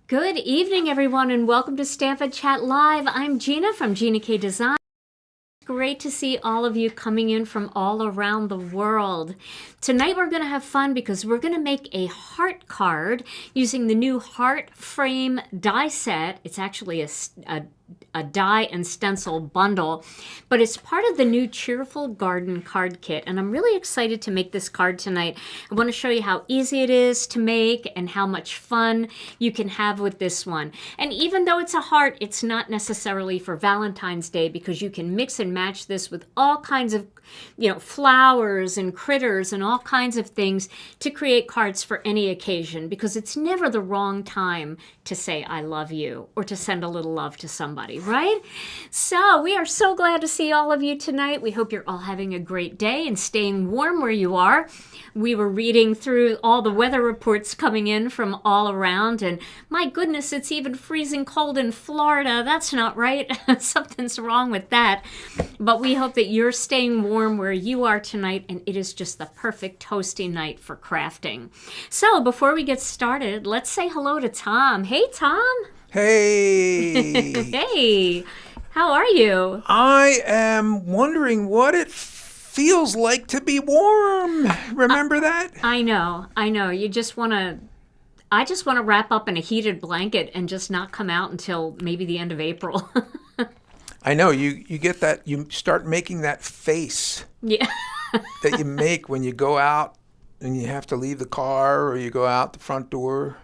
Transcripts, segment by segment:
Good evening, everyone, and welcome to Stamp and Chat Live. I'm Gina from Gina K Design. Great to see all of you coming in from all around the world. Tonight we're going to have fun because we're going to make a heart card using the new heart frame die set. It's actually a die and stencil bundle, but it's part of the new Cheerful Garden card kit, and I'm really excited to make this card tonight. I want to show you how easy it is to make and how much fun you can have with this one. And even though it's a heart, it's not necessarily for Valentine's Day because you can mix and match this with all kinds of, flowers and critters and all kinds of things to create cards for any occasion, because it's never the wrong time to say I love you or to send a little love to somebody, right? So we are so glad to see all of you tonight. We hope you're all having a great day and staying warm where you are. We were reading through all the weather reports coming in from all around, and my goodness, it's even freezing cold in Florida. That's not right. Something's wrong with that. But we hope that you're staying warm where you are tonight, and it is just the perfect toasty night for crafting. So before we get started, let's say hello to Tom. Hey, Tom. Hey. Hey. How are you? I am wondering what it feels like to be warm. Remember that? I know. I just want to wrap up in a heated blanket and just not come out until maybe the end of April. I know. You get that. You start making that face Yeah. that you make when you go out and you have to leave the car or you go out the front door.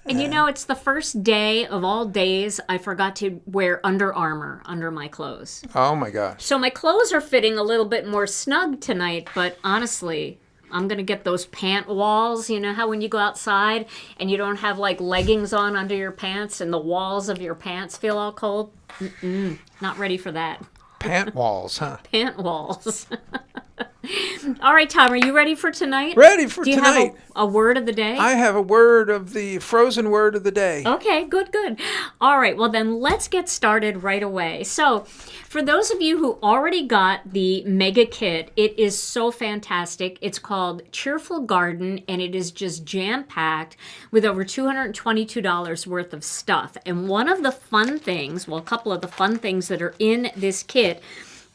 And it's the first day of all days I forgot to wear Under Armour under my clothes. Oh my gosh. So my clothes are fitting a little bit more snug tonight, but honestly, I'm going to get those pant walls. You know how when you go outside and you don't have like leggings on under your pants and the walls of your pants feel all cold? Not ready for that. Pant walls, huh? Pant walls. All right, Tom, are you ready for tonight? Ready for tonight. Do you have a word of the day? I have a word of the frozen word of the day. Okay, good. All right, well then let's get started right away. So for those of you who already got the mega kit, it is so fantastic. It's called Cheerful Garden, and it is just jam-packed with over $222 worth of stuff. And one of the fun things, well, a couple of the fun things that are in this kit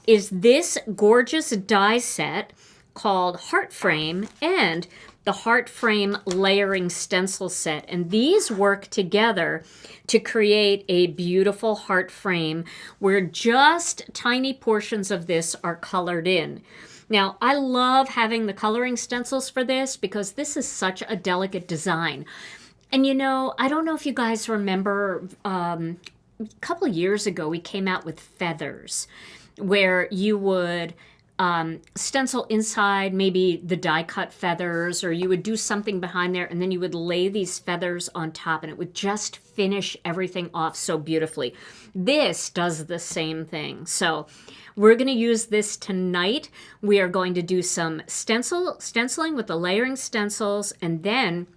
is this gorgeous die set called Heart Frame and the Heart Frame Layering Stencil Set. And these work together to create a beautiful heart frame where just tiny portions of this are colored in. Now, I love having the coloring stencils for this because this is such a delicate design. And I don't know if you guys remember, a couple of years ago, we came out with feathers, where you would stencil inside maybe the die cut feathers, or you would do something behind there, and then you would lay these feathers on top, and it would just finish everything off so beautifully. This does the same thing. So we're going to use this tonight. We are going to do some stenciling with the layering stencils, and then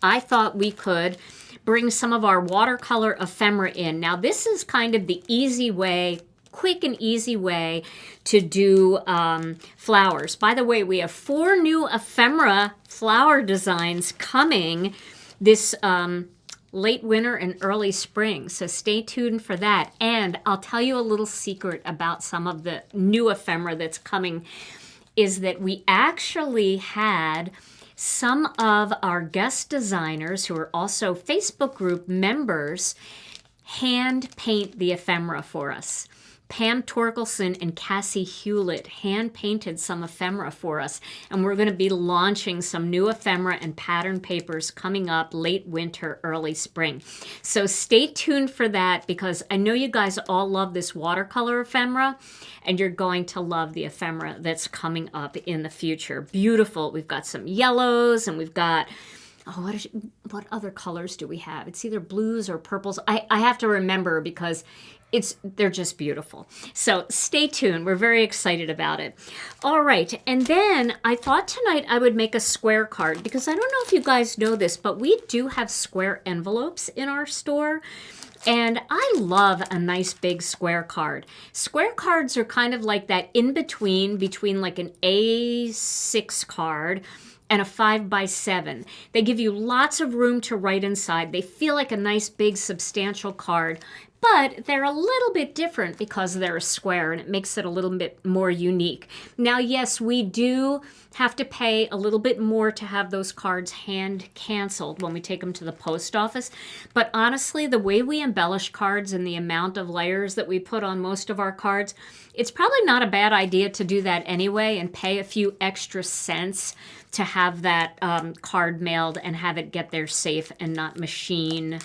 I thought we could bring some of our watercolor ephemera in. Now, this is kind of the easy way, quick and easy way to do flowers. By the way, we have 4 new ephemera flower designs coming this late winter and early spring, so stay tuned for that. And I'll tell you a little secret about some of the new ephemera that's coming, is that we actually had some of our guest designers, who are also Facebook group members, hand paint the ephemera for us. Pam Torkelson and Cassie Hewlett hand-painted some ephemera for us, and we're going to be launching some new ephemera and pattern papers coming up late winter, early spring. So stay tuned for that, because I know you guys all love this watercolor ephemera, and you're going to love the ephemera that's coming up in the future. Beautiful. We've got some yellows, and we've got... what other colors do we have? It's either blues or purples. I have to remember because they're just beautiful. So stay tuned. We're very excited about it. All right. And then I thought tonight I would make a square card, because I don't know if you guys know this, but we do have square envelopes in our store. And I love a nice big square card. Square cards are kind of like that in between like an A6 card and a 5x7. They give you lots of room to write inside. They feel like a nice, big, substantial card, but they're a little bit different because they're a square, and it makes it a little bit more unique. Now, yes, we do have to pay a little bit more to have those cards hand canceled when we take them to the post office. But honestly, the way we embellish cards and the amount of layers that we put on most of our cards, it's probably not a bad idea to do that anyway and pay a few extra cents to have that card mailed and have it get there safe and not machine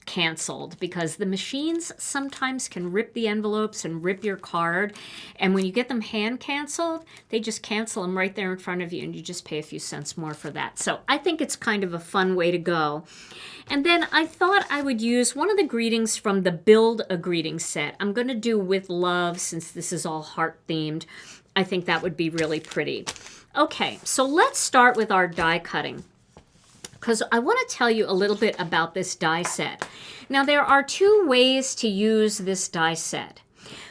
canceled, because the machines sometimes can rip the envelopes and rip your card, and when you get them hand canceled, they just cancel them right there in front of you, and you just pay a few cents more for that. So I think it's kind of a fun way to go. And then I thought I would use one of the greetings from the Build a Greeting set. I'm going to do With Love, since this is all heart themed. I think that would be really pretty. Okay, so let's start with our die cutting, because I want to tell you a little bit about this die set. Now, there are two ways to use this die set.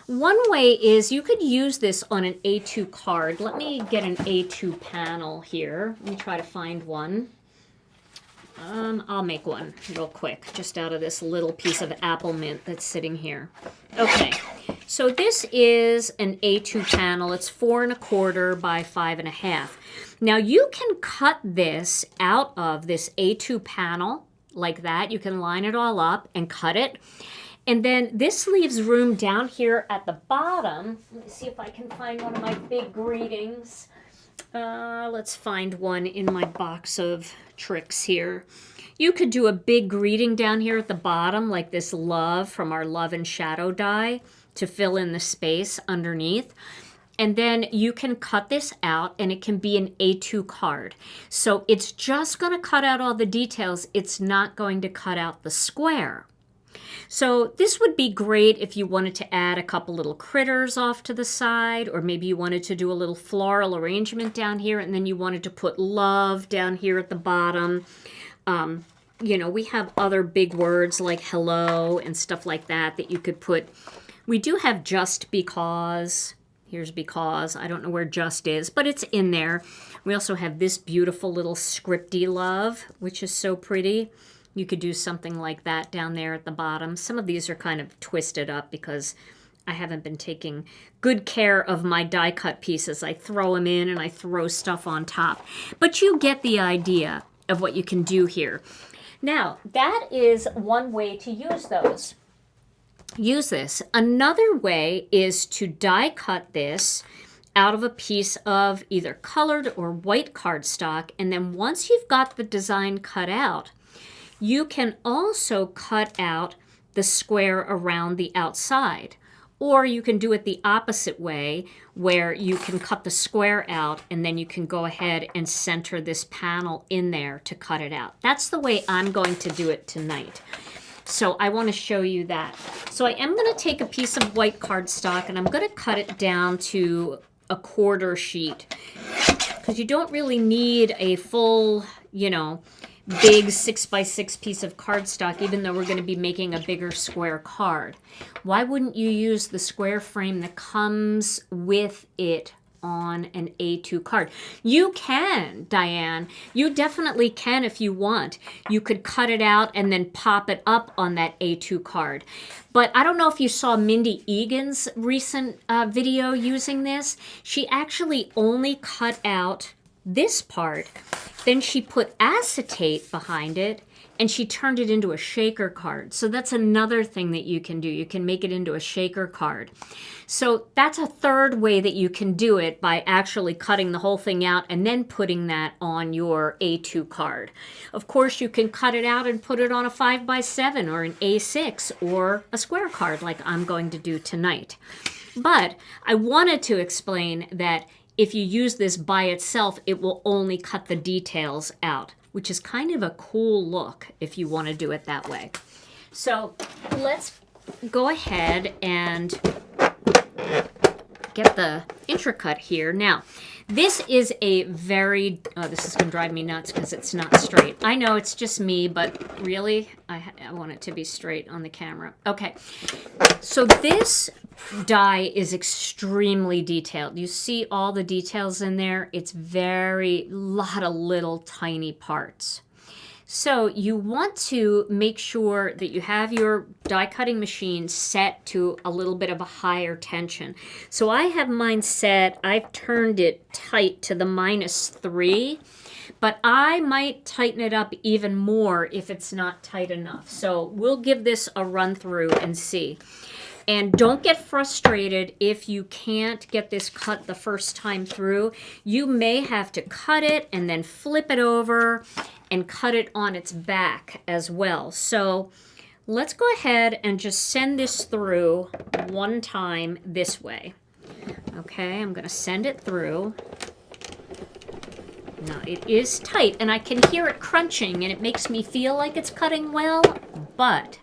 One way is you could use this on an A2 card. Let me get an A2 panel here. Let me try to find one. I'll make one real quick, just out of this little piece of apple mint that's sitting here. Okay, so this is an A2 panel. It's 4 1/4 by 5 1/2. Now you can cut this out of this A2 panel like that. You can line it all up and cut it. And then this leaves room down here at the bottom. Let me see if I can find one of my big greetings. Let's find one in my box of tricks here. You could do a big greeting down here at the bottom, like this love from our Love and Shadow die, to fill in the space underneath. And then you can cut this out, and it can be an A2 card. So it's just going to cut out all the details. It's not going to cut out the square. So this would be great if you wanted to add a couple little critters off to the side, or maybe you wanted to do a little floral arrangement down here, and then you wanted to put love down here at the bottom. You know, we have other big words like hello and stuff like that that you could put. We do have just because. Here's because. I don't know where just is, but it's in there. We also have this beautiful little scripty love, which is so pretty. You could do something like that down there at the bottom. Some of these are kind of twisted up because I haven't been taking good care of my die cut pieces. I throw them in and I throw stuff on top. But you get the idea of what you can do here. Now, that is one way to use those. Use this. Another way is to die cut this out of a piece of either colored or white cardstock, and then once you've got the design cut out, you can also cut out the square around the outside. Or you can do it the opposite way, where you can cut the square out and then you can go ahead and center this panel in there to cut it out. That's the way I'm going to do it tonight. So I want to show you that. So I am going to take a piece of white cardstock and I'm going to cut it down to a 1/4 sheet, because you don't really need a full, you know, big 6x6 piece of cardstock, even though we're going to be making a bigger square card. Why wouldn't you use the square frame that comes with it on an A2 card? You can, Diane. You definitely can if you want. You could cut it out and then pop it up on that A2 card. But I don't know if you saw Mindy Egan's recent video using this. She actually only cut out this part, then she put acetate behind it, and she turned it into a shaker card. So that's another thing that you can do. You can make it into a shaker card. So that's a third way that you can do it, by actually cutting the whole thing out and then putting that on your A2 card. Of course, you can cut it out and put it on a 5x7 or an A6 or a square card like I'm going to do tonight. But I wanted to explain that if you use this by itself, it will only cut the details out, which is kind of a cool look if you want to do it that way. So let's go ahead and get the intricate here. Now, this is a very, oh, this is going to drive me nuts because it's not straight. I know it's just me, but really, I want it to be straight on the camera. Okay, so this die is extremely detailed. You see all the details in there. It's very, lot of little tiny parts. So you want to make sure that you have your die cutting machine set to a little bit of a higher tension. So I have mine set, I've turned it tight to the -3, but I might tighten it up even more if it's not tight enough. So we'll give this a run through and see. And don't get frustrated if you can't get this cut the first time through. You may have to cut it and then flip it over and cut it on its back as well. So let's go ahead and just send this through one time this way. Okay, I'm going to send it through. Now it is tight and I can hear it crunching and it makes me feel like it's cutting well, but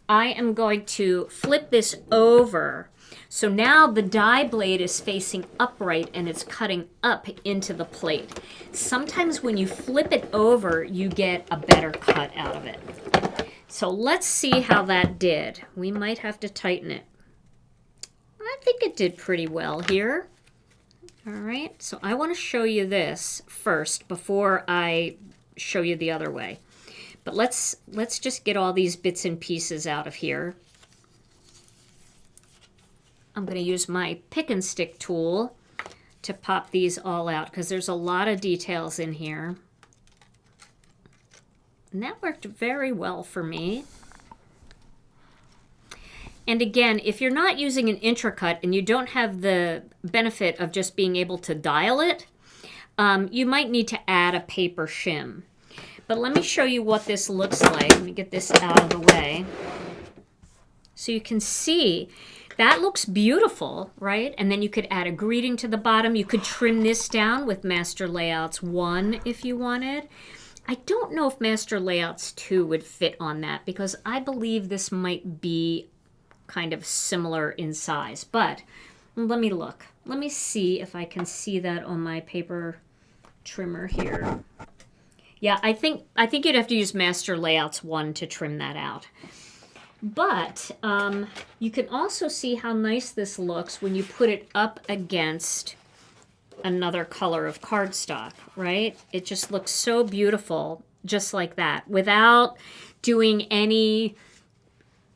I am going to flip this over. So now the die blade is facing upright and it's cutting up into the plate. Sometimes when you flip it over, you get a better cut out of it. So let's see how that did. We might have to tighten it. I think it did pretty well here. All right, so I want to show you this first before I show you the other way. But let's just get all these bits and pieces out of here. I'm going to use my pick and stick tool to pop these all out because there's a lot of details in here. And that worked very well for me. And again, if you're not using an intricate and you don't have the benefit of just being able to dial it, you might need to add a paper shim. But let me show you what this looks like. Let me get this out of the way. So you can see that looks beautiful, right? And then you could add a greeting to the bottom. You could trim this down with Master Layouts 1 if you wanted. I don't know if Master Layouts 2 would fit on that because I believe this might be kind of similar in size. But let me look. Let me see if I can see that on my paper trimmer here. Yeah, I think you'd have to use Master Layouts 1 to trim that out. But you can also see how nice this looks when you put it up against another color of cardstock, right? It just looks so beautiful just like that without doing any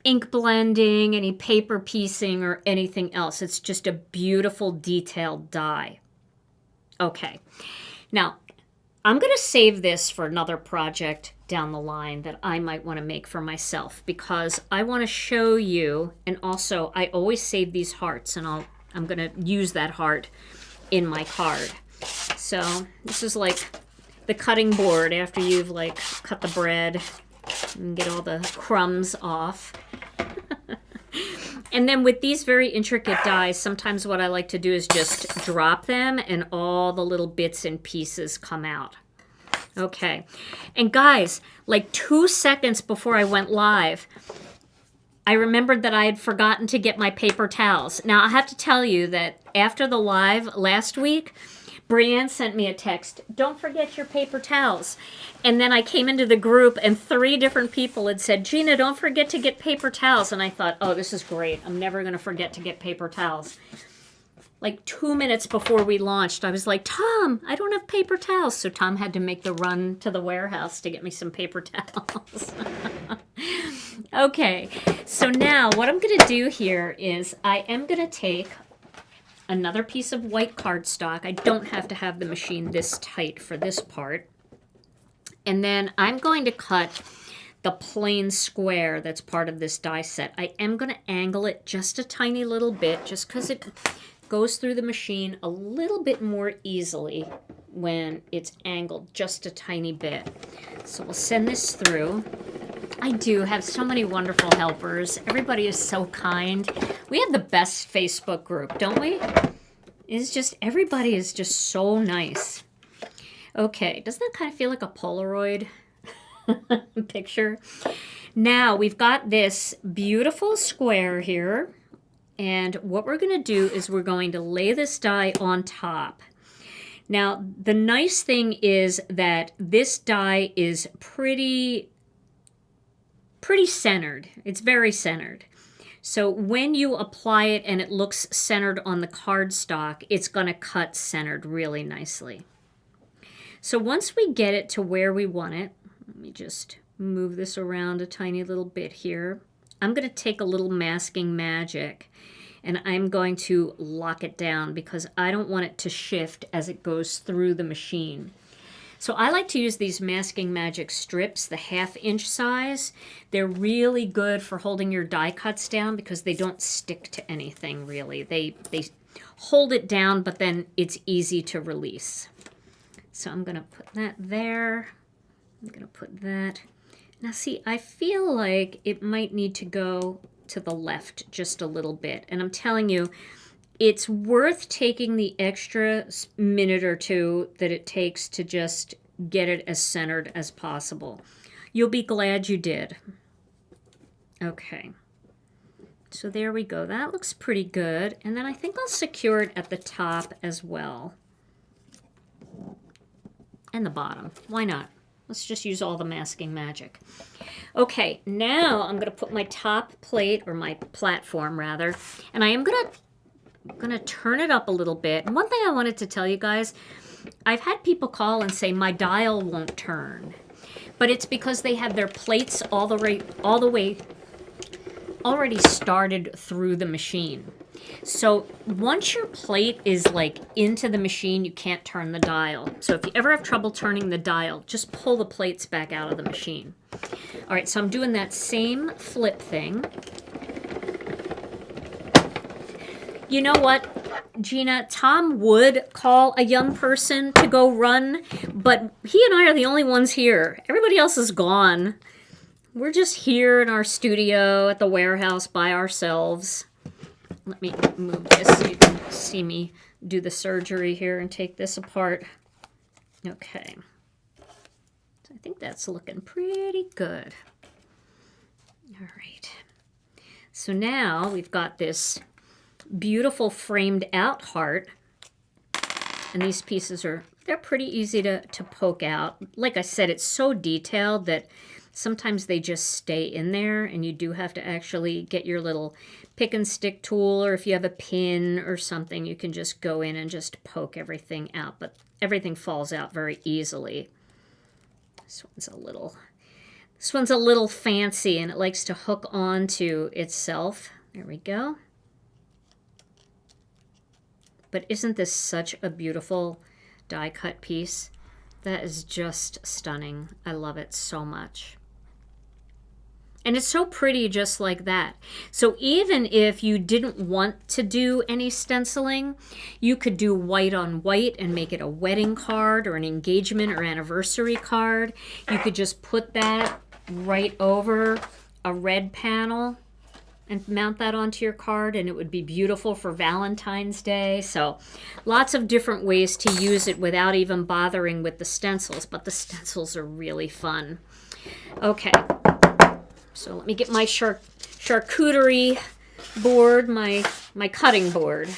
ink blending, any paper piecing, or anything else. It's just a beautiful detailed die. Okay, now I'm going to save this for another project down the line that I might want to make for myself because I want to show you, and also I always save these hearts and I'm going to use that heart in my card. So this is like the cutting board after you've like cut the bread and get all the crumbs off. And then with these very intricate dies, sometimes what I like to do is just drop them and all the little bits and pieces come out. Okay. And guys, like 2 seconds before I went live, I remembered that I had forgotten to get my paper towels. Now, I have to tell you that after the live last week, Brianne sent me a text, don't forget your paper towels. And then I came into the group and 3 different people had said, Gina, don't forget to get paper towels. And I thought, oh, this is great. I'm never going to forget to get paper towels. Like 2 minutes before we launched, I was like, Tom, I don't have paper towels. So Tom had to make the run to the warehouse to get me some paper towels. Okay, so now what I'm going to do here is I am going to take another piece of white cardstock. I don't have to have the machine this tight for this part. And then I'm going to cut the plain square that's part of this die set. I am going to angle it just a tiny little bit just because it goes through the machine a little bit more easily when it's angled just a tiny bit. So we'll send this through. I do have so many wonderful helpers. Everybody is so kind. We have the best Facebook group, don't we? It's just, everybody is just so nice. Okay, doesn't that kind of feel like a Polaroid picture? Now we've got this beautiful square here. And what we're going to do is we're going to lay this die on top. Now, the nice thing is that this die is pretty centered. It's very centered. So when you apply it and it looks centered on the cardstock, it's going to cut centered really nicely. So once we get it to where we want it, let me just move this around a tiny little bit here. I'm going to take a little masking magic and I'm going to lock it down because I don't want it to shift as it goes through the machine. So I like to use these masking magic strips, the 1/2 inch size. They're really good for holding your die cuts down because they don't stick to anything really. They hold it down, but then it's easy to release. So I'm going to put that there. I'm going to put that. Now see, I feel like it might need to go to the left just a little bit. And I'm telling you, it's worth taking the extra minute or two that it takes to just get it as centered as possible. You'll be glad you did. Okay. So there we go. That looks pretty good. And then I think I'll secure it at the top as well. And the bottom. Why not? Let's just use all the masking magic. Okay, now I'm going to put my top plate, or my platform rather, and I am going to turn it up a little bit. And one thing I wanted to tell you guys, I've had people call and say my dial won't turn, but it's because they have their plates all the way already started through the machine. So once your plate is like into the machine, you can't turn the dial. So if you ever have trouble turning the dial, just pull the plates back out of the machine. All right, so I'm doing that same flip thing. You know what, Gina? Tom would call a young person to go run, but he and I are the only ones here. Everybody else is gone. We're just here in our studio at the warehouse by ourselves. Let me move this so you can see me do the surgery here and take this apart. Okay. So I think that's looking pretty good. All right. So now we've got this beautiful framed out heart. And these pieces they're pretty easy to poke out. Like I said, it's so detailed that sometimes they just stay in there and you do have to actually get your little pick and stick tool, or if you have a pin or something, you can just go in and just poke everything out, but everything falls out very easily. This one's a little fancy and it likes to hook onto itself. There we go. But isn't this such a beautiful die cut piece? That is just stunning. I love it so much. And it's so pretty just like that. So even if you didn't want to do any stenciling, you could do white on white and make it a wedding card or an engagement or anniversary card. You could just put that right over a red panel and mount that onto your card, and it would be beautiful for Valentine's Day. So lots of different ways to use it without even bothering with the stencils, but the stencils are really fun. Okay. So let me get my charcuterie board, my cutting board.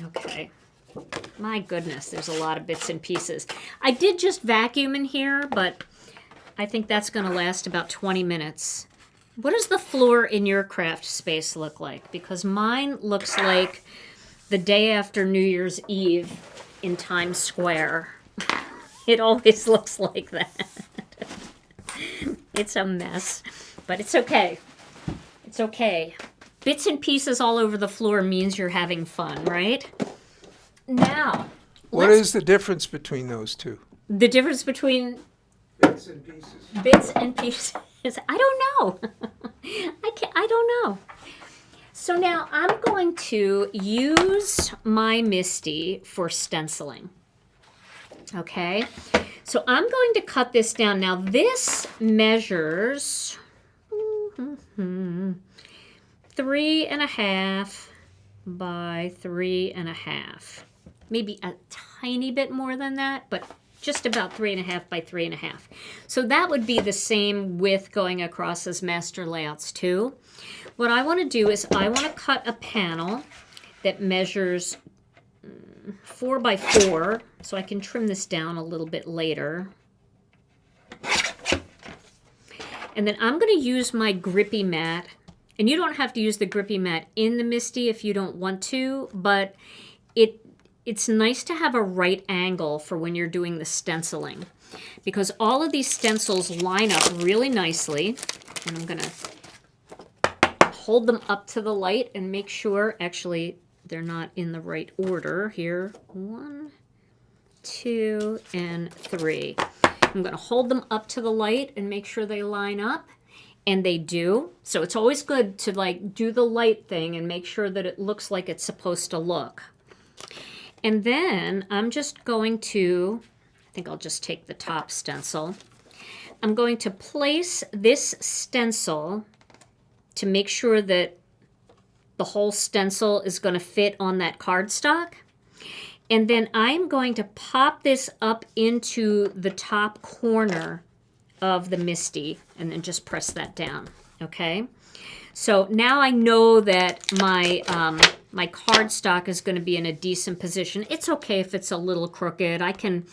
Okay. My goodness, there's a lot of bits and pieces. I did just vacuum in here, but I think that's going to last about 20 minutes. What does the floor in your craft space look like? Because mine looks like the day after New Year's Eve in Times Square. It always looks like that. It's a mess, but it's okay. It's okay. Bits and pieces all over the floor means you're having fun, right? Now, what is the difference between those two? The difference between bits and pieces. Bits and pieces. I don't know. I don't know. So now I'm going to use my Misty for stenciling. Okay, so I'm going to cut this down. Now this measures 3.5 by 3.5. Maybe a tiny bit more than that, but just about 3.5 by 3.5. So that would be the same width going across as master layouts too. What I want to do is I want to cut a panel that measures 4 by 4, so I can trim this down a little bit later. And then I'm going to use my grippy mat. And you don't have to use the grippy mat in the MISTI if you don't want to, but it's nice to have a right angle for when you're doing the stenciling, because all of these stencils line up really nicely. And I'm going to hold them up to the light and make sure, actually, they're not in the right order here. 1, 2, and 3. I'm going to hold them up to the light and make sure they line up, and they do. So it's always good to like do the light thing and make sure that it looks like it's supposed to look. And then I'm just going to, I think I'll just take the top stencil. I'm going to place this stencil to make sure that the whole stencil is going to fit on that cardstock. And then I'm going to pop this up into the top corner of the MISTI and then just press that down, okay? So now I know that my my cardstock is going to be in a decent position. It's okay if it's a little crooked. I can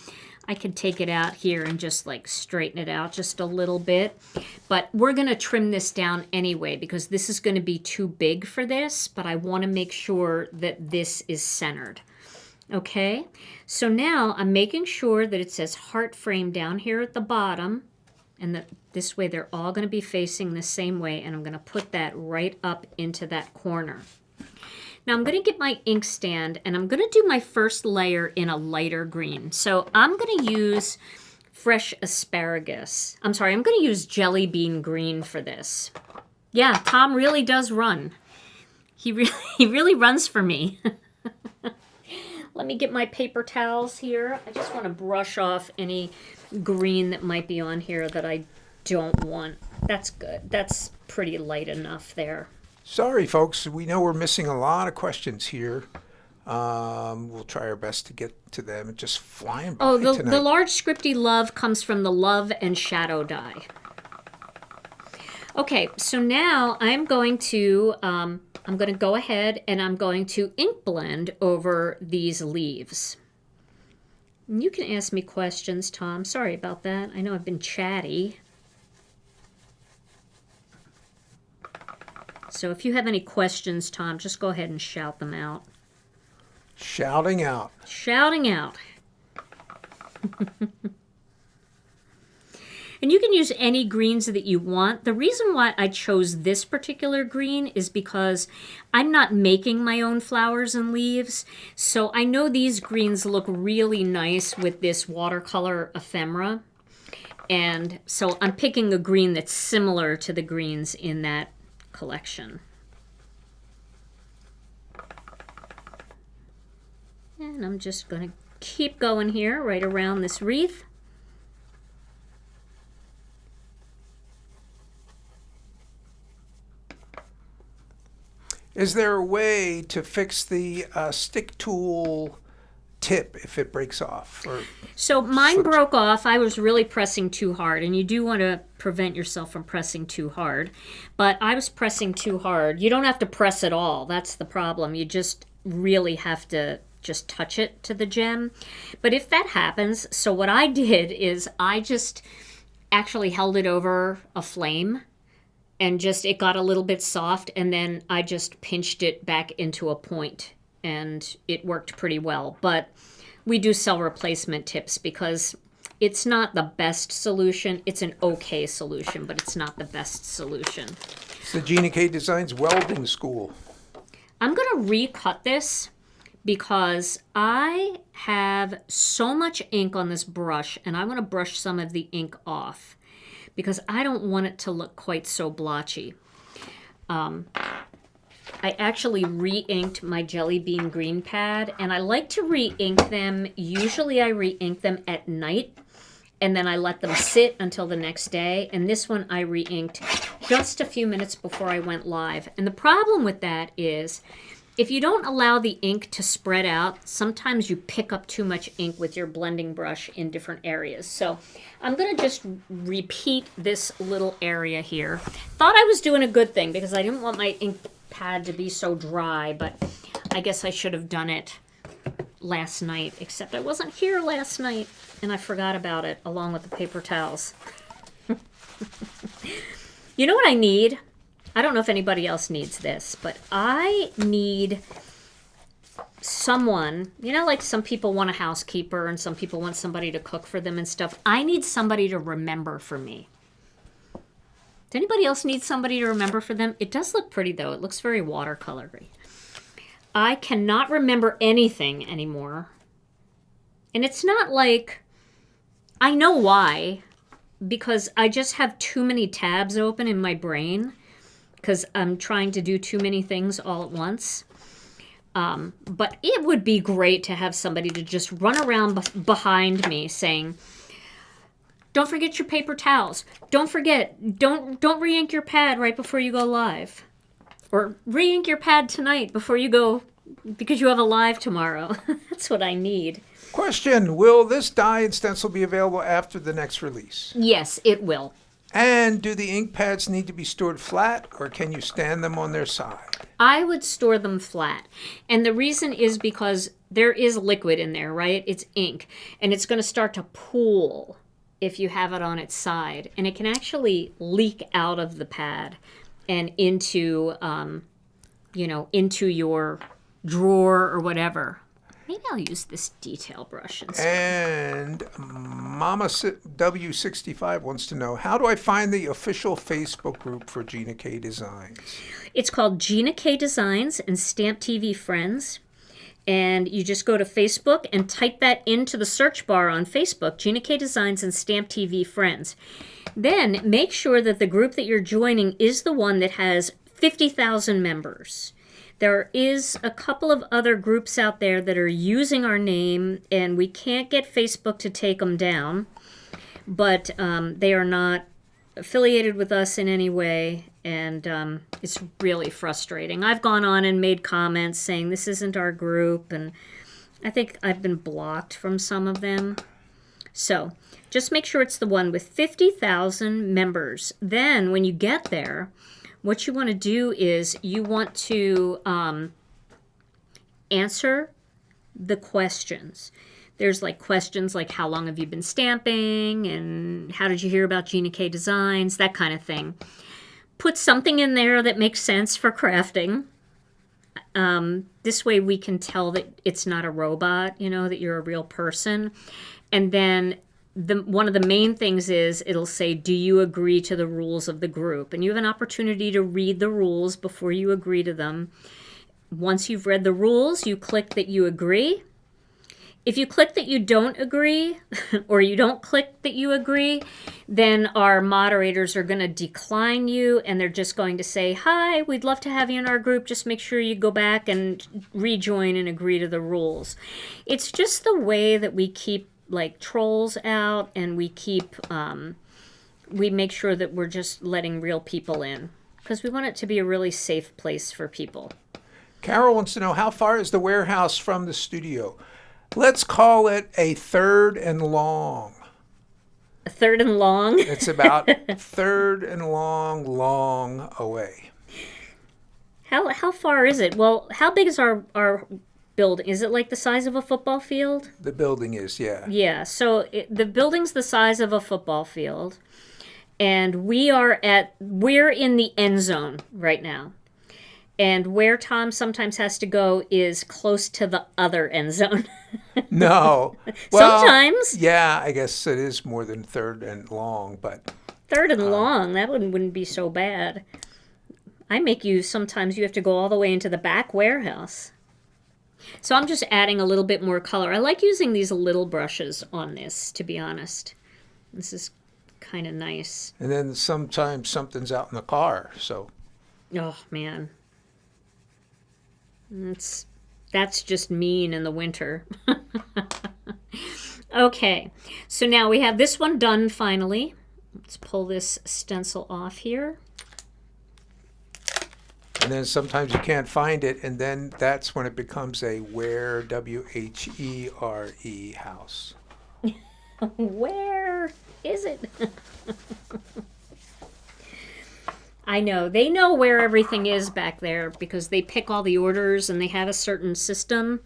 take it out here and just like straighten it out just a little bit. But we're going to trim this down anyway because this is going to be too big for this, but I want to make sure that this is centered. Okay, so now I'm making sure that it says heart frame down here at the bottom, and that this way they're all going to be facing the same way, and I'm going to put that right up into that corner. Now I'm going to get my ink stand, and I'm going to do my first layer in a lighter green. So I'm going to use fresh asparagus. I'm sorry, I'm going to use jelly bean green for this. Yeah, Tom really does run. He really runs for me. Let me get my paper towels here. I just want to brush off any green that might be on here that I don't want. That's good. That's pretty light enough there. Sorry, folks. We know we're missing a lot of questions here. We'll try our best to get to them. It's just flying by tonight. The large scripty love comes from the Love and Shadow die. Okay, so now I'm going to go ahead and I'm going to ink blend over these leaves. And you can ask me questions, Tom. Sorry about that. I know I've been chatty. So if you have any questions, Tom, just go ahead and shout them out. Shouting out. Shouting out. And you can use any greens that you want. The reason why I chose this particular green is because I'm not making my own flowers and leaves. So I know these greens look really nice with this watercolor ephemera. And so I'm picking a green that's similar to the greens in that collection. And I'm just going to keep going here right around this wreath. Is there a way to fix the stick tool tip if it breaks off? So mine broke off. I was really pressing too hard, and you do want to prevent yourself from pressing too hard. But I was pressing too hard. You don't have to press at all. That's the problem. You just really have to just touch it to the gem. But if that happens, so what I did is I just actually held it over a flame. And just, it got a little bit soft, and then I just pinched it back into a point, and it worked pretty well. But we do sell replacement tips because it's not the best solution. It's an okay solution, but it's not the best solution. It's the Gina K Designs Welding School. I'm going to recut this because I have so much ink on this brush, and I want to brush some of the ink off, because I don't want it to look quite so blotchy. I actually re-inked my Jelly Bean Green pad, and I like to re-ink them. Usually I re-ink them at night, and then I let them sit until the next day. And this one I re-inked just a few minutes before I went live. And the problem with that is if you don't allow the ink to spread out, sometimes you pick up too much ink with your blending brush in different areas. So I'm going to just repeat this little area here. Thought I was doing a good thing because I didn't want my ink pad to be so dry, but I guess I should have done it last night, except I wasn't here last night and I forgot about it along with the paper towels. You know what I need? I don't know if anybody else needs this, but I need someone, you know, like some people want a housekeeper and some people want somebody to cook for them and stuff. I need somebody to remember for me. Does anybody else need somebody to remember for them? It does look pretty, though. It looks very watercolory. I cannot remember anything anymore. And it's not like, I know why, because I just have too many tabs open in my brain because I'm trying to do too many things all at once. But it would be great to have somebody to just run around behind me saying, don't forget your paper towels. Don't forget, don't re-ink your pad right before you go live. Or re-ink your pad tonight before you go, because you have a live tomorrow. That's what I need. Question, will this die and stencil be available after the next release? Yes, it will. And do the ink pads need to be stored flat, or can you stand them on their side? I would store them flat. And the reason is because there is liquid in there, right? It's ink. And it's going to start to pool if you have it on its side. And it can actually leak out of the pad and into, into your drawer or whatever. Maybe I'll use this detail brush instead. And Mama W65 wants to know, how do I find the official Facebook group for Gina K Designs? It's called Gina K Designs and Stamp TV Friends. And you just go to Facebook and type that into the search bar on Facebook, Gina K Designs and Stamp TV Friends. Then make sure that the group that you're joining is the one that has 50,000 members. There is a couple of other groups out there that are using our name, and we can't get Facebook to take them down, but they are not affiliated with us in any way, and it's really frustrating. I've gone on and made comments saying this isn't our group, and I think I've been blocked from some of them. So just make sure it's the one with 50,000 members. Then when you get there, what you want to do is you want to answer the questions. There's like questions like how long have you been stamping and how did you hear about Gina K Designs, that kind of thing. Put something in there that makes sense for crafting. This way we can tell that it's not a robot, that you're a real person. And then one of the main things is it'll say, do you agree to the rules of the group? And you have an opportunity to read the rules before you agree to them. Once you've read the rules, you click that you agree. If you click that you don't agree, or you don't click that you agree, then our moderators are going to decline you, and they're just going to say, hi, we'd love to have you in our group. Just make sure you go back and rejoin and agree to the rules. It's just the way that we keep like trolls out, and we make sure that we're just letting real people in, because we want it to be a really safe place for people. Carol wants to know, how far is the warehouse from the studio? Let's call it a third and long. A third and long? It's about third and long away. How far is it? Well, how big is our building? Is it like the size of a football field? The building is, yeah. Yeah, so the building's the size of a football field, and we're in the end zone right now. And where Tom sometimes has to go is close to the other end zone. No. Well, sometimes. Yeah, I guess it is more than third and long, but... Third and long, that wouldn't be so bad. Sometimes you have to go all the way into the back warehouse. So I'm just adding a little bit more color. I like using these little brushes on this, to be honest. This is kind of nice. And then sometimes something's out in the car, so... Oh, man. That's just mean in the winter. Okay, so now we have this one done finally. Let's pull this stencil off here. And then sometimes you can't find it, and then that's when it becomes a where, W-H-E-R-E, house. Where is it? I know. They know where everything is back there because they pick all the orders and they have a certain system.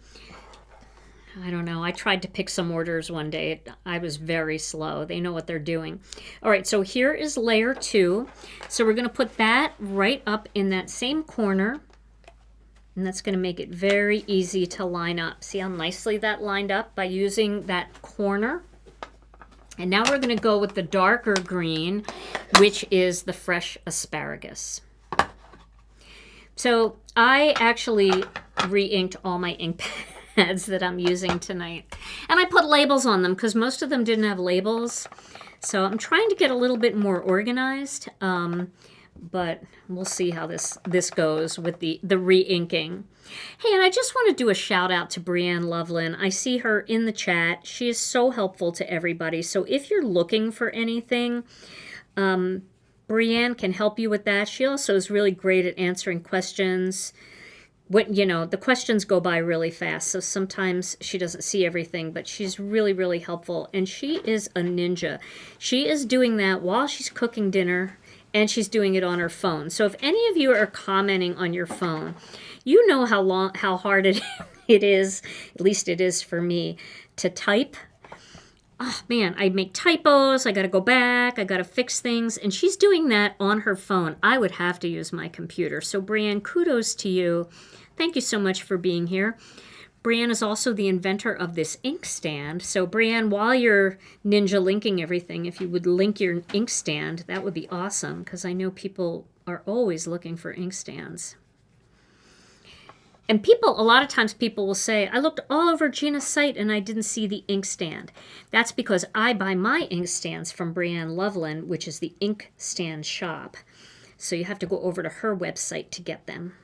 I don't know. I tried to pick some orders one day. I was very slow. They know what they're doing. All right, so here is layer 2. So we're going to put that right up in that same corner. And that's going to make it very easy to line up. See how nicely that lined up by using that corner? And now we're going to go with the darker green, which is the fresh asparagus. So I actually re-inked all my ink pads that I'm using tonight. And I put labels on them because most of them didn't have labels. So I'm trying to get a little bit more organized. But we'll see how this goes with the re-inking. Hey, and I just want to do a shout out to Brianne Loveland. I see her in the chat. She is so helpful to everybody. So if you're looking for anything, Brianne can help you with that. She also is really great at answering questions. The questions go by really fast, so sometimes she doesn't see everything, but she's really, really helpful. And she is a ninja. She is doing that while she's cooking dinner, and she's doing it on her phone. So if any of you are commenting on your phone, you know how hard it is, at least it is for me, to type. Oh man, I make typos, I gotta go back, I gotta fix things, and she's doing that on her phone. I would have to use my computer. So Brianne, kudos to you. Thank you so much for being here. Brianne is also the inventor of this ink stand. So Brianne, while you're ninja linking everything, if you would link your ink stand, that would be awesome, because I know people are always looking for ink stands. And a lot of times people will say, I looked all over Gina's site and I didn't see the ink stand. That's because I buy my ink stands from Brianne Loveland, which is the ink stand shop. So you have to go over to her website to get them.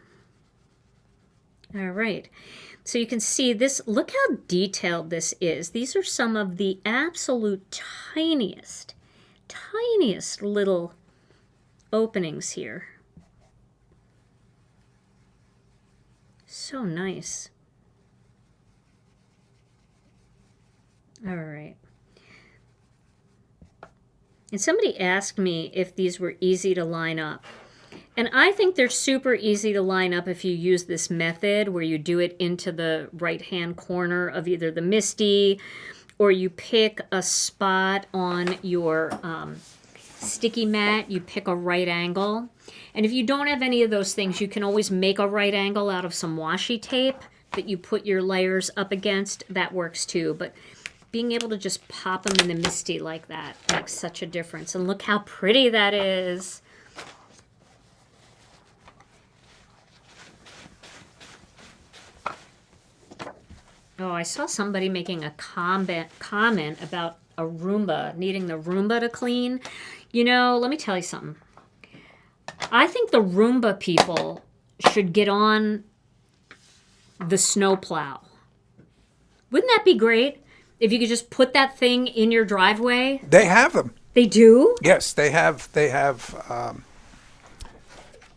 All right. So you can see this, look how detailed this is. These are some of the absolute tiniest little openings here. So nice. All right. And somebody asked me if these were easy to line up. And I think they're super easy to line up if you use this method where you do it into the right-hand corner of either the MISTI, or you pick a spot on your sticky mat, you pick a right angle. And if you don't have any of those things, you can always make a right angle out of some washi tape that you put your layers up against. That works too. But being able to just pop them in the MISTI like that makes such a difference. And look how pretty that is. Oh, I saw somebody making a comment about a Roomba, needing the Roomba to clean. You know, let me tell you something. I think the Roomba people should get on the snowplow. Wouldn't that be great if you could just put that thing in your driveway? They have them. They do? Yes, they have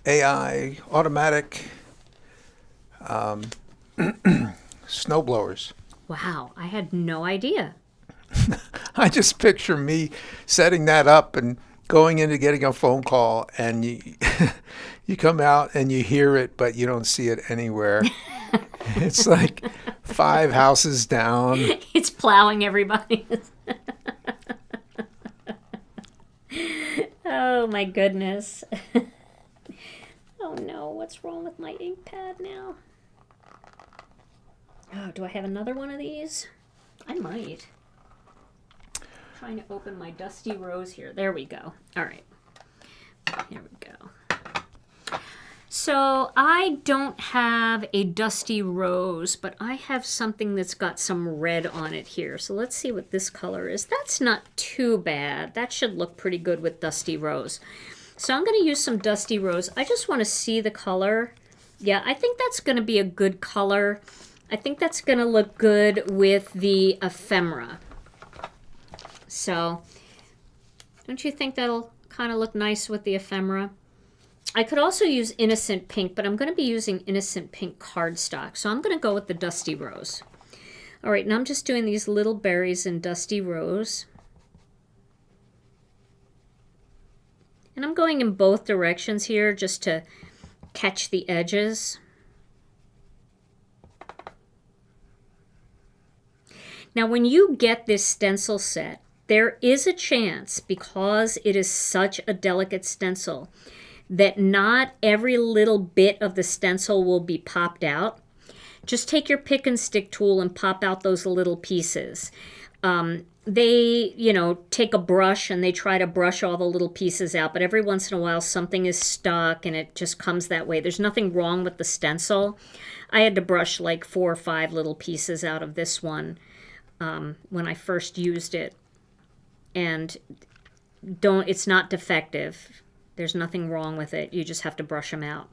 AI, automatic snow blowers. Wow, I had no idea. I just picture me setting that up and going into getting a phone call, and you come out and you hear it, but you don't see it anywhere. It's like 5 houses down. It's plowing everybody. Oh my goodness. Oh no, what's wrong with my ink pad now? Oh, do I have another one of these? I might. I'm trying to open my Dusty Rose here. There we go. All right. Here we go. So I don't have a Dusty Rose, but I have something that's got some red on it here. So let's see what this color is. That's not too bad. That should look pretty good with Dusty Rose. So I'm going to use some Dusty Rose. I just want to see the color. Yeah, I think that's going to be a good color. I think that's going to look good with the ephemera. So, don't you think that'll kind of look nice with the ephemera? I could also use Innocent Pink, but I'm going to be using Innocent Pink cardstock. So I'm going to go with the Dusty Rose. All right, now I'm just doing these little berries in Dusty Rose. And I'm going in both directions here just to catch the edges. Now, when you get this stencil set, there is a chance, because it is such a delicate stencil, that not every little bit of the stencil will be popped out. Just take your pick and stick tool and pop out those little pieces. They, take a brush and they try to brush all the little pieces out, but every once in a while something is stuck and it just comes that way. There's nothing wrong with the stencil. I had to brush like 4 or 5 little pieces out of this one when I first used it. And it's not defective. There's nothing wrong with it. You just have to brush them out.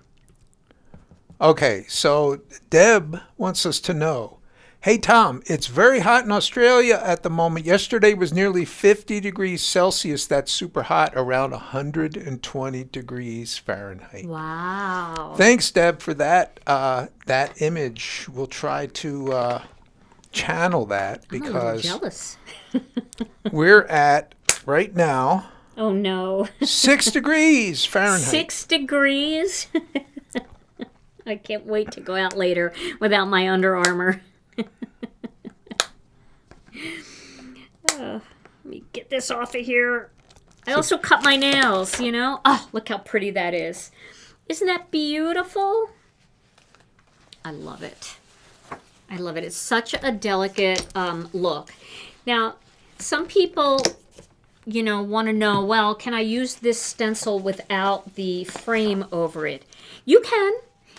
Okay, so Deb wants us to know, hey Tom, it's very hot in Australia at the moment. Yesterday was nearly 50 degrees Celsius. That's super hot, around 120 degrees Fahrenheit. Wow. Thanks, Deb, for that image. We'll try to channel that because I'm a little jealous. we're at, right now, oh no. 6 degrees Fahrenheit. 6 degrees? I can't wait to go out later without my Under Armour. Let me get this off of here. I also cut my nails, Oh, look how pretty that is. Isn't that beautiful? I love it. I love it. It's such a delicate look. Now, some people, want to know, well, can I use this stencil without the frame over it? You can.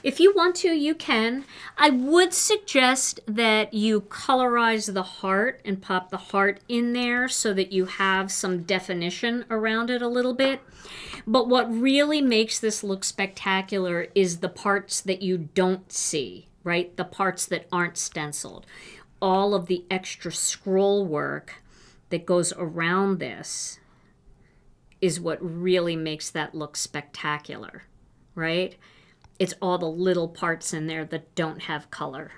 If you want to, you can. I would suggest that you colorize the heart and pop the heart in there so that you have some definition around it a little bit. But what really makes this look spectacular is the parts that you don't see, right? The parts that aren't stenciled. All of the extra scroll work that goes around this is what really makes that look spectacular, right? It's all the little parts in there that don't have color.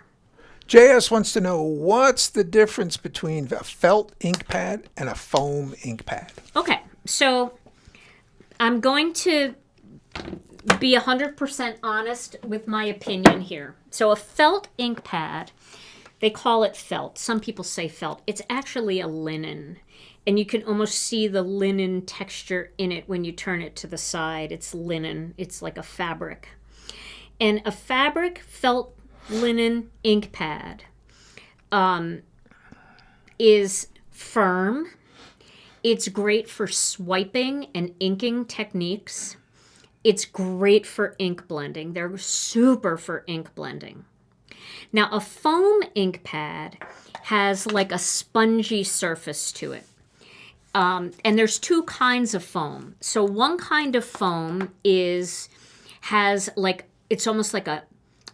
JS wants to know, what's the difference between a felt ink pad and a foam ink pad? Okay, so I'm going to be 100% honest with my opinion here. So a felt ink pad, they call it felt. Some people say felt. It's actually a linen. And you can almost see the linen texture in it when you turn it to the side. It's linen. It's like a fabric. And a fabric felt linen ink pad is firm. It's great for swiping and inking techniques. It's great for ink blending. They're super for ink blending. Now, a foam ink pad has like a spongy surface to it. And there's 2 kinds of foam. So one kind of foam has like, it's almost like a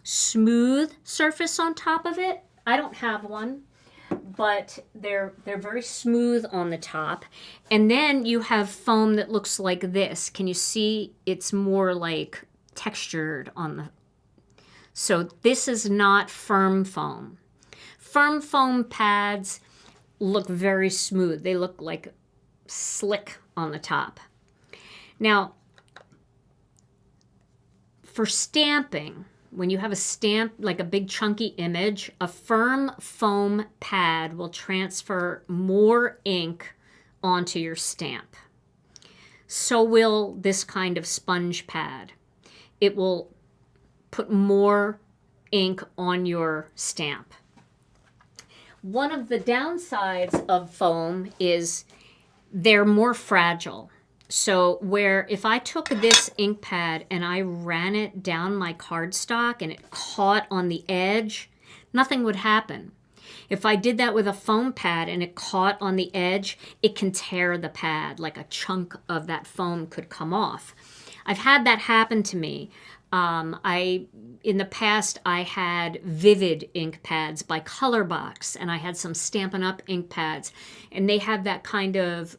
smooth surface on top of it. I don't have one, but they're very smooth on the top. And then you have foam that looks like this. Can you see? It's more like textured on the... So this is not firm foam. Firm foam pads look very smooth. They look like slick on the top. Now, for stamping, when you have a stamp, like a big chunky image, a firm foam pad will transfer more ink onto your stamp. So will this kind of sponge pad. It will put more ink on your stamp. One of the downsides of foam is they're more fragile. So where if I took this ink pad and I ran it down my cardstock and it caught on the edge, nothing would happen. If I did that with a foam pad and it caught on the edge, it can tear the pad, like a chunk of that foam could come off. I've had that happen to me. In the past, I had Vivid ink pads by Colorbox, and I had some Stampin' Up! Ink pads, and they have that kind of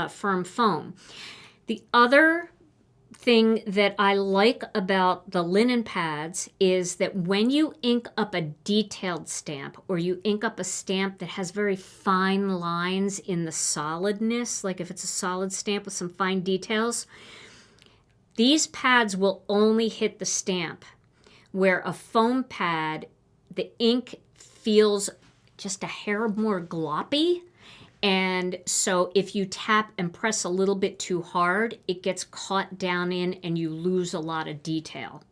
firm foam. The other thing that I like about the linen pads is that when you ink up a detailed stamp, or you ink up a stamp that has very fine lines in the solidness, like if it's a solid stamp with some fine details, these pads will only hit the stamp, where a foam pad, the ink feels just a hair more gloppy. And so if you tap and press a little bit too hard, it gets caught down in and you lose a lot of detail.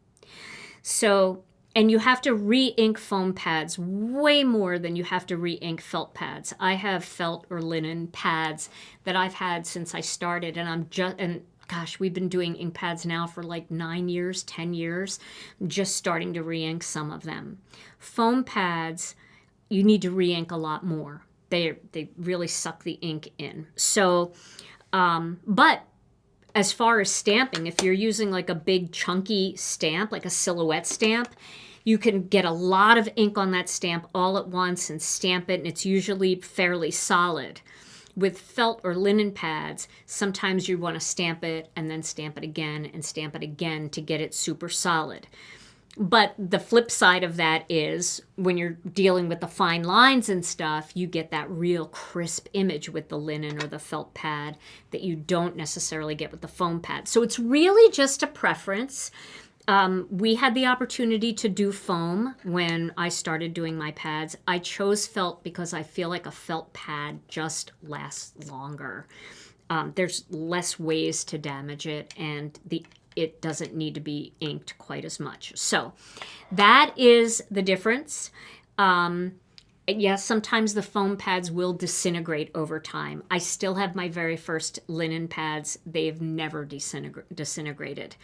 So, and you have to re-ink foam pads way more than you have to re-ink felt pads. I have felt or linen pads that I've had since I started, and gosh, we've been doing ink pads now for like 9 years, 10 years, just starting to re-ink some of them. Foam pads, you need to re-ink a lot more. They really suck the ink in. So, but as far as stamping, if you're using like a big chunky stamp, like a silhouette stamp, you can get a lot of ink on that stamp all at once and stamp it, and it's usually fairly solid. With felt or linen pads, sometimes you want to stamp it and then stamp it again and stamp it again to get it super solid. But the flip side of that is when you're dealing with the fine lines and stuff, you get that real crisp image with the linen or the felt pad that you don't necessarily get with the foam pad. So it's really just a preference. We had the opportunity to do foam when I started doing my pads. I chose felt because I feel like a felt pad just lasts longer. There's less ways to damage it, and it doesn't need to be inked quite as much. So that is the difference. Yes, sometimes the foam pads will disintegrate over time. I still have my very first linen pads. They've never disintegrated.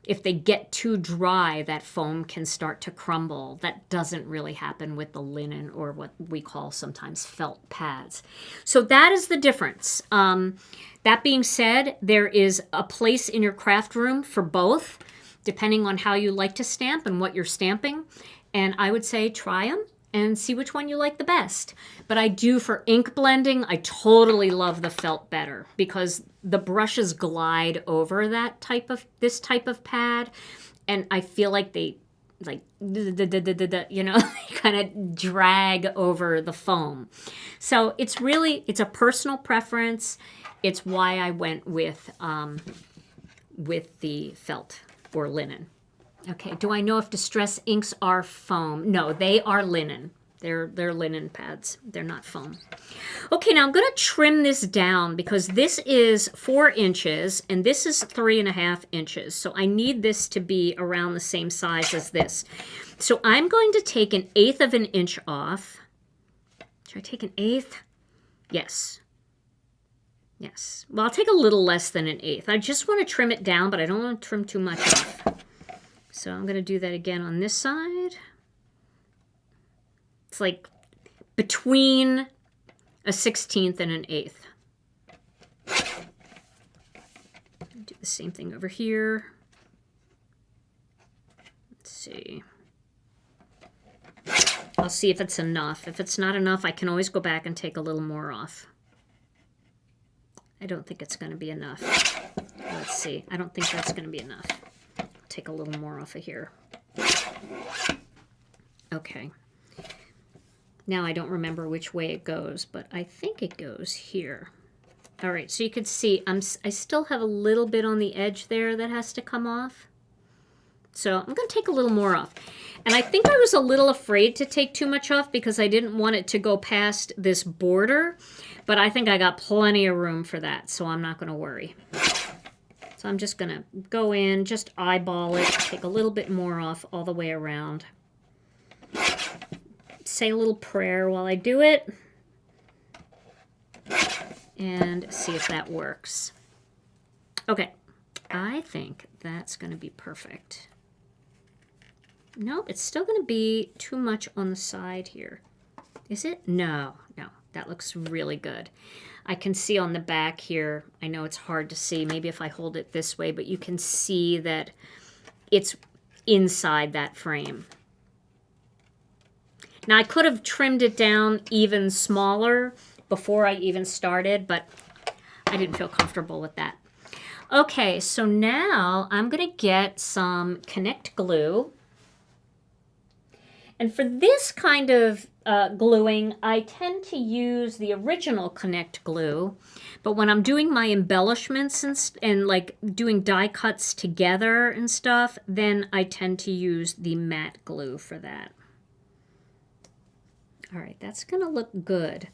If they get too dry, that foam can start to crumble. That doesn't really happen with the linen or what we call sometimes felt pads. So that is the difference. That being said, there is a place in your craft room for both, depending on how you like to stamp and what you're stamping. And I would say try them and see which one you like the best. But I do, for ink blending, I totally love the felt better because the brushes glide over this type of pad, and I feel like they kind of drag over the foam. So it's a personal preference. It's why I went with the felt or linen. Okay, do I know if Distress inks are foam? No, they are linen. They're linen pads. They're not foam. Okay, now I'm going to trim this down because this is 4 inches and this is 3.5 inches. So I need this to be around the same size as this. So I'm going to take 1/8 of an inch off. Should I take 1/8? Yes. Yes. Well, I'll take a little less than 1/8. I just want to trim it down, but I don't want to trim too much off. So I'm going to do that again on this side. It's like between a 1/16 and 1/8. Do the same thing over here. Let's see. I'll see if it's enough. If it's not enough, I can always go back and take a little more off. I don't think it's going to be enough. Let's see. I don't think that's going to be enough. I'll take a little more off of here. Okay. Now I don't remember which way it goes, but I think it goes here. All right, so you could see I still have a little bit on the edge there that has to come off. So I'm going to take a little more off. And I think I was a little afraid to take too much off because I didn't want it to go past this border. But I think I got plenty of room for that, so I'm not going to worry. So I'm just going to go in, just eyeball it, take a little bit more off all the way around. Say a little prayer while I do it. And see if that works. Okay, I think that's going to be perfect. Nope, it's still going to be too much on the side here. Is it? No, that looks really good. I can see on the back here, I know it's hard to see, maybe if I hold it this way, but you can see that it's inside that frame. Now, I could have trimmed it down even smaller before I even started, but I didn't feel comfortable with that. Okay, so now I'm going to get some Connect glue. And for this kind of gluing, I tend to use the original Connect glue. But when I'm doing my embellishments and like doing die cuts together and stuff, then I tend to use the matte glue for that. All right, that's going to look good.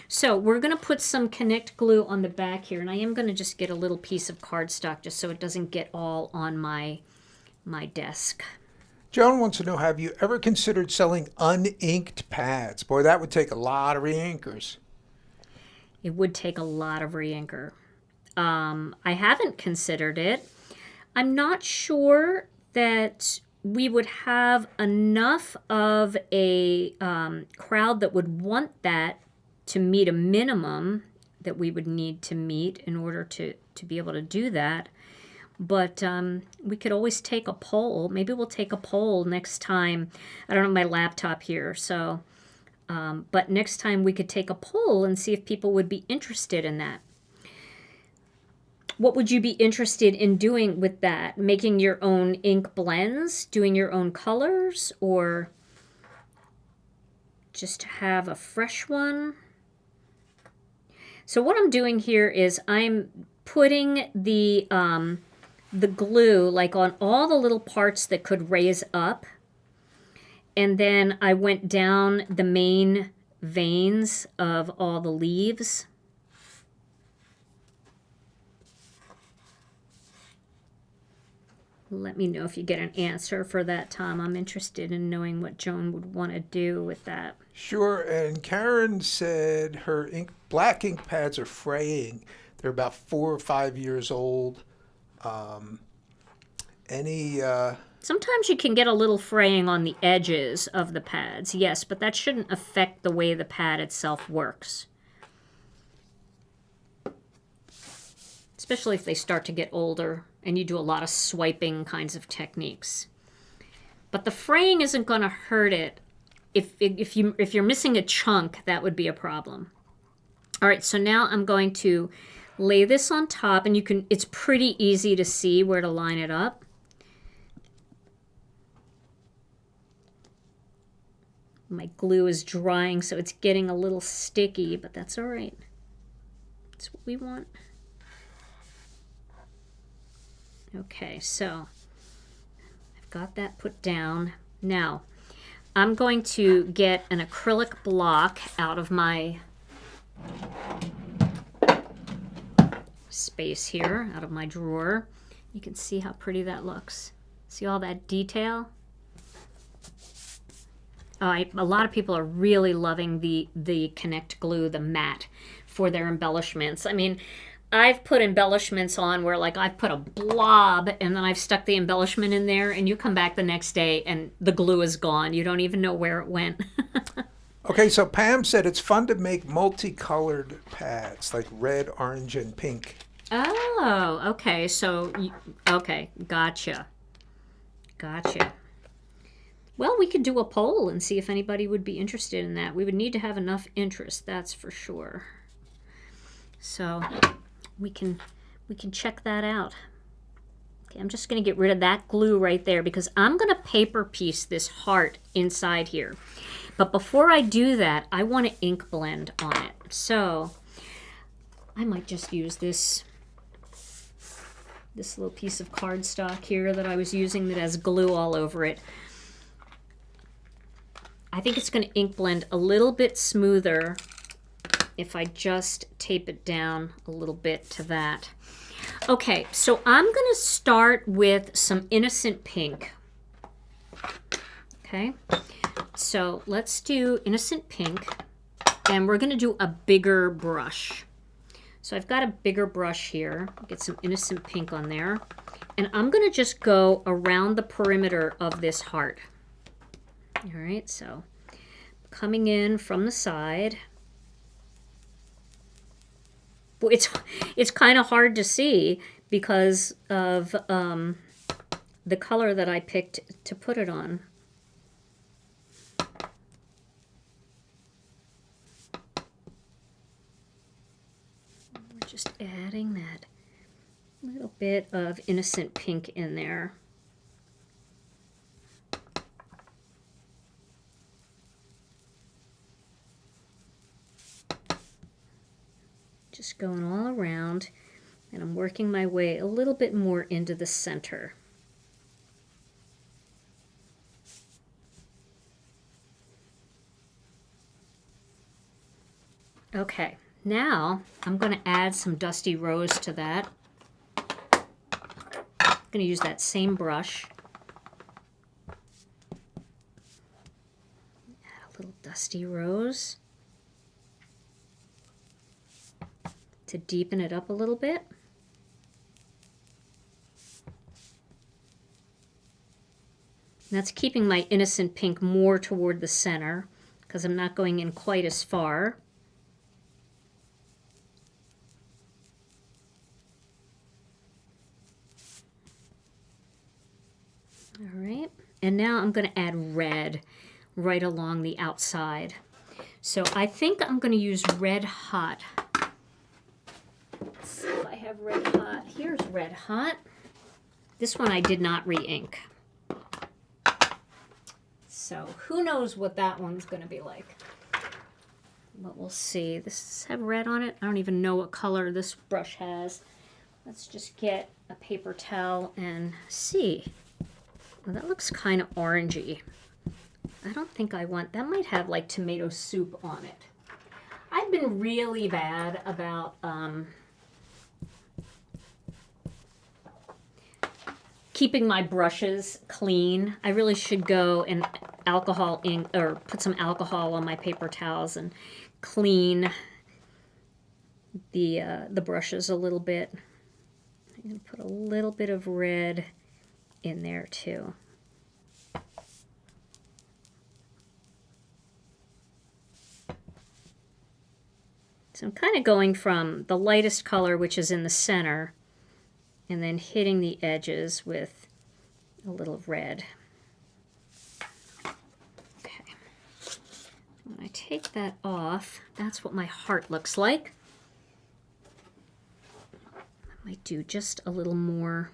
So we're going to put some Connect glue on the back here, and I am going to just get a little piece of cardstock just so it doesn't get all on my desk. Joan wants to know, have you ever considered selling uninked pads? Boy, that would take a lot of reinkers. It would take a lot of reinker. I haven't considered it. I'm not sure that we would have enough of a crowd that would want that to meet a minimum that we would need to meet in order to be able to do that. But we could always take a poll. Maybe we'll take a poll next time. I don't have my laptop here, so... but next time we could take a poll and see if people would be interested in that. What would you be interested in doing with that? Making your own ink blends? Doing your own colors? Or just to have a fresh one? So what I'm doing here is I'm putting the glue like on all the little parts that could raise up. And then I went down the main veins of all the leaves. Let me know if you get an answer for that, Tom. I'm interested in knowing what Joan would want to do with that. Sure, and Karen said her black ink pads are fraying. They're about 4 or 5 years old. Sometimes you can get a little fraying on the edges of the pads, yes, but that shouldn't affect the way the pad itself works. Especially if they start to get older and you do a lot of swiping kinds of techniques. But the fraying isn't going to hurt it. If you're missing a chunk, that would be a problem. All right, so now I'm going to lay this on top, and it's pretty easy to see where to line it up. My glue is drying, so it's getting a little sticky, but that's all right. That's what we want. Okay, so I've got that put down. Now, I'm going to get an acrylic block out of my space here, out of my drawer. You can see how pretty that looks. See all that detail? A lot of people are really loving the Connect glue, the matte, for their embellishments. I mean, I've put embellishments on where like I've put a blob and then I've stuck the embellishment in there, and you come back the next day and the glue is gone. You don't even know where it went. Okay, so Pam said it's fun to make multicolored pads like red, orange, and pink. Oh, okay. So, okay, gotcha. Well, we could do a poll and see if anybody would be interested in that. We would need to have enough interest, that's for sure. So we can check that out. Okay, I'm just going to get rid of that glue right there because I'm going to paper piece this heart inside here. But before I do that, I want to ink blend on it. So I might just use this little piece of cardstock here that I was using that has glue all over it. I think it's going to ink blend a little bit smoother if I just tape it down a little bit to that. Okay, so I'm going to start with some Innocent Pink. Okay, so let's do Innocent Pink, and we're going to do a bigger brush. So I've got a bigger brush here. Get some Innocent Pink on there. And I'm going to just go around the perimeter of this heart. All right, so coming in from the side. Well, it's kind of hard to see because of the color that I picked to put it on. We're just adding that little bit of innocent pink in there. Just going all around, and I'm working my way a little bit more into the center. Okay, now I'm going to add some Dusty Rose to that. I'm going to use that same brush. Add a little Dusty Rose to deepen it up a little bit. And that's keeping my innocent pink more toward the center because I'm not going in quite as far. All right, and now I'm going to add red right along the outside. So I think I'm going to use Red Hot. Let's see if I have Red Hot. Here's Red Hot. This one I did not re-ink. So who knows what that one's going to be like. But we'll see. This has red on it. I don't even know what color this brush has. Let's just get a paper towel and see. Well, that looks kind of orangey. I don't think I want, that might have like tomato soup on it. I've been really bad about keeping my brushes clean. I really should go and alcohol ink or put some alcohol on my paper towels and clean the brushes a little bit. I'm going to put a little bit of red in there too. So I'm kind of going from the lightest color, which is in the center, and then hitting the edges with a little red. Okay. When I take that off, that's what my heart looks like. I might do just a little more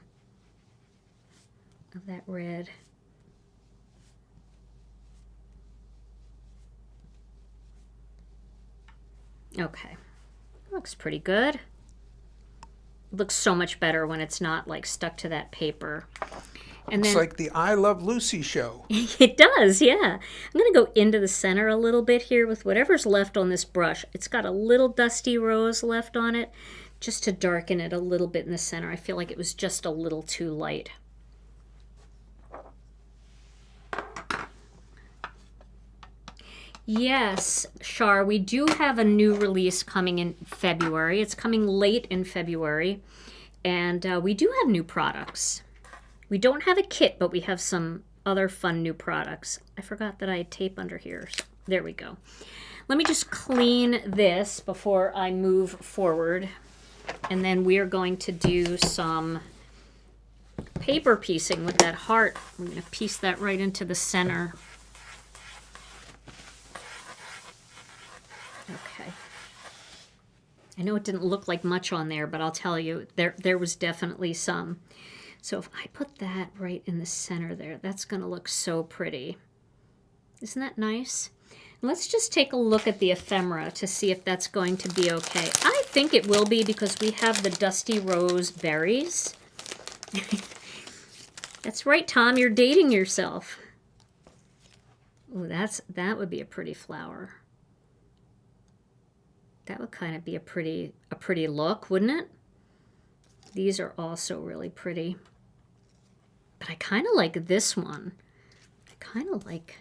of that red. Okay, looks pretty good. It looks so much better when it's not like stuck to that paper. And It's then, like the I Love Lucy show. it does, yeah. I'm going to go into the center a little bit here with whatever's left on this brush. It's got a little Dusty Rose left on it, just to darken it a little bit in the center. I feel like it was just a little too light. Yes, Shar, we do have a new release coming in February. It's coming late in February, and we do have new products. We don't have a kit, but we have some other fun new products. I forgot that I had tape under here. So there we go. Let me just clean this before I move forward, and then we are going to do some paper piecing with that heart. I'm going to piece that right into the center. Okay. I know it didn't look like much on there, but I'll tell you, there was definitely some. So if I put that right in the center there, that's going to look so pretty. Isn't that nice? Let's just take a look at the ephemera to see if that's going to be okay. I think it will be because we have the Dusty Rose berries. That's right, Tom, you're dating yourself. Oh, that would be a pretty flower. That would kind of be a pretty look, wouldn't it? These are also really pretty. But I kind of like this one. I kind of like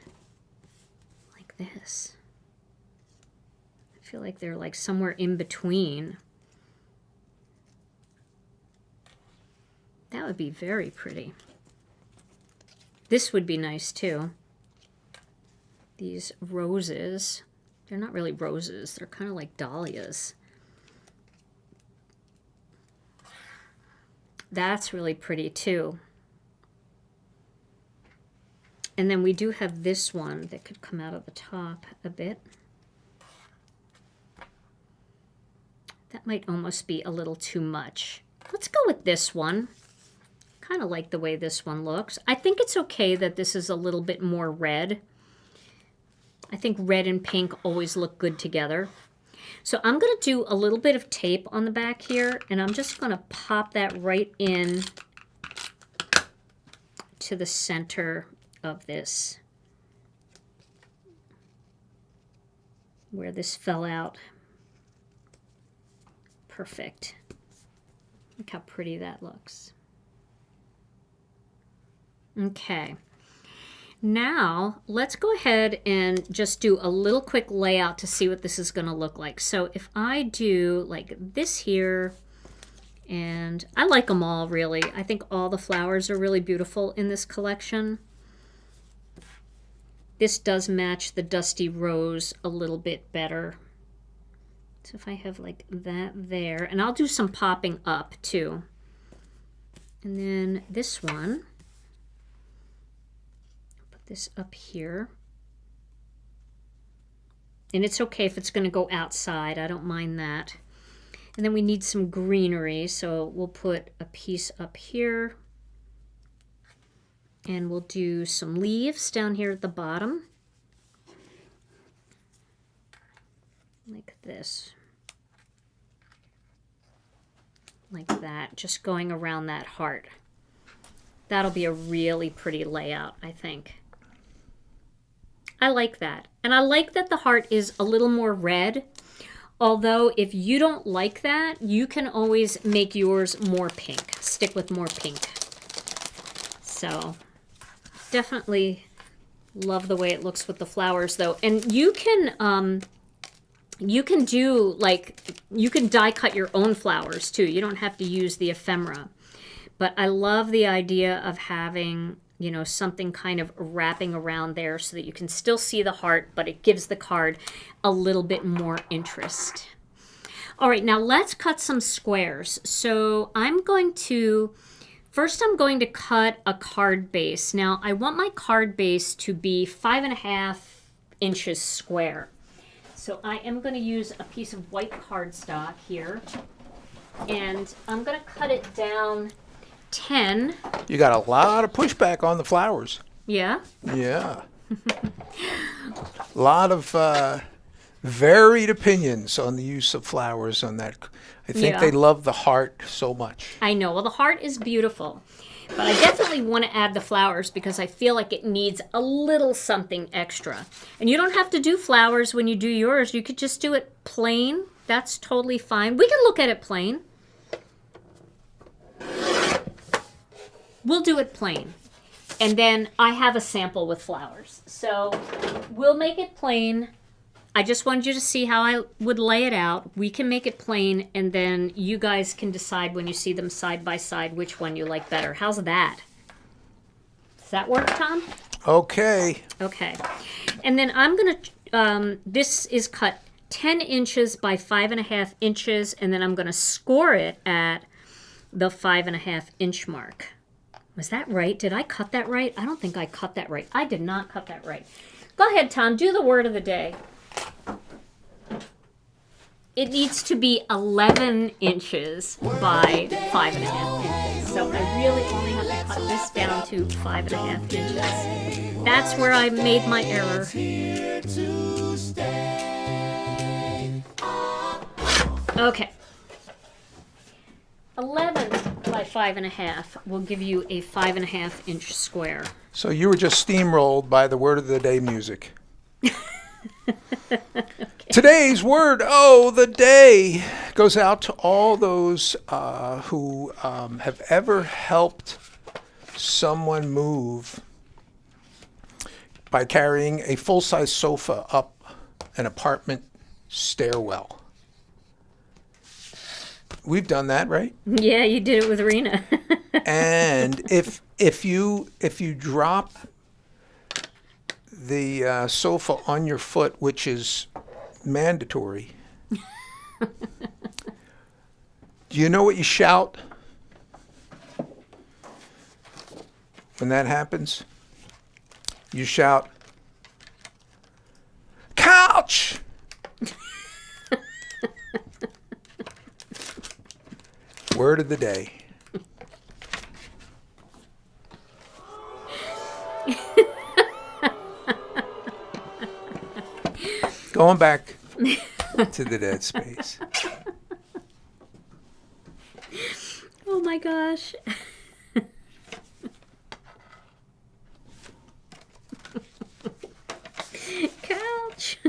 this. I feel like they're like somewhere in between. That would be very pretty. This would be nice too. These roses. They're not really roses. They're kind of like dahlias. That's really pretty too. And then we do have this one that could come out of the top a bit. That might almost be a little too much. let's go with this one. Kind of like the way this one looks. I think it's okay that this is a little bit more red. I think red and pink always look good together. So I'm going to do a little bit of tape on the back here, and I'm just going to pop that right in to the center of this, where this fell out. Perfect. Look how pretty that looks. Okay. Now, let's go ahead and just do a little quick layout to see what this is going to look like. So if I do like this here, and I like them all really. I think all the flowers are really beautiful in this collection. This does match the dusty rose a little bit better. So if I have like that there, and I'll do some popping up too. And then this one, put this up here. And it's okay if it's going to go outside. I don't mind that. And then we need some greenery, so we'll put a piece up here. And we'll do some leaves down here at the bottom. Like this. Like that, just going around that heart. That'll be a really pretty layout, I think. I like that. And I like that the heart is a little more red. Although, if you don't like that, you can always make yours more pink. Stick with more pink. So, definitely love the way it looks with the flowers, though. And you can do, like, you can die cut your own flowers, too. You don't have to use the ephemera. But I love the idea of having, you know, something kind of wrapping around there so that you can still see the heart, but it gives the card a little bit more interest. All right, now let's cut some squares. So first I'm going to cut a card base. Now I want my card base to be 5.5 inches square. So I am going to use a piece of white cardstock here, and I'm going to cut it down 10. You got a lot of pushback on the flowers. Yeah? Yeah. A lot of varied opinions on the use of flowers on that. I think they love the heart so much. I know. Well, the heart is beautiful. But I definitely want to add the flowers because I feel like it needs a little something extra. And you don't have to do flowers when you do yours. You could just do it plain. That's totally fine. We can look at it plain. We'll do it plain. And then I have a sample with flowers. So we'll make it plain. I just wanted you to see how I would lay it out. We can make it plain, and then you guys can decide when you see them side by side which one you like better. How's that? Does that work, Tom? Okay. Okay. And then I'm going to, this is cut 10 inches by 5.5 inches, and then I'm going to score it at the 5.5 inch mark. Was that right? Did I cut that right? I don't think I cut that right. I did not cut that right. Go ahead, Tom. Do the word of the day. It needs to be 11 inches by 5.5 inches. So I really only have to cut this down to 5.5 inches. That's where I made my error. Okay. 11 by 5.5 will give you a 5.5 inch square. So you were just steamrolled by the word of the day music. Okay. Today's word of the day goes out to all those who have ever helped someone move by carrying a full-size sofa up an apartment stairwell. We've done that, right? Yeah, you did it with Rena. And if you drop the sofa on your foot, which is mandatory, do you know what you shout when that happens? You shout, "Couch!" Word of the day. Going back to the dead space. Oh my gosh. Couch.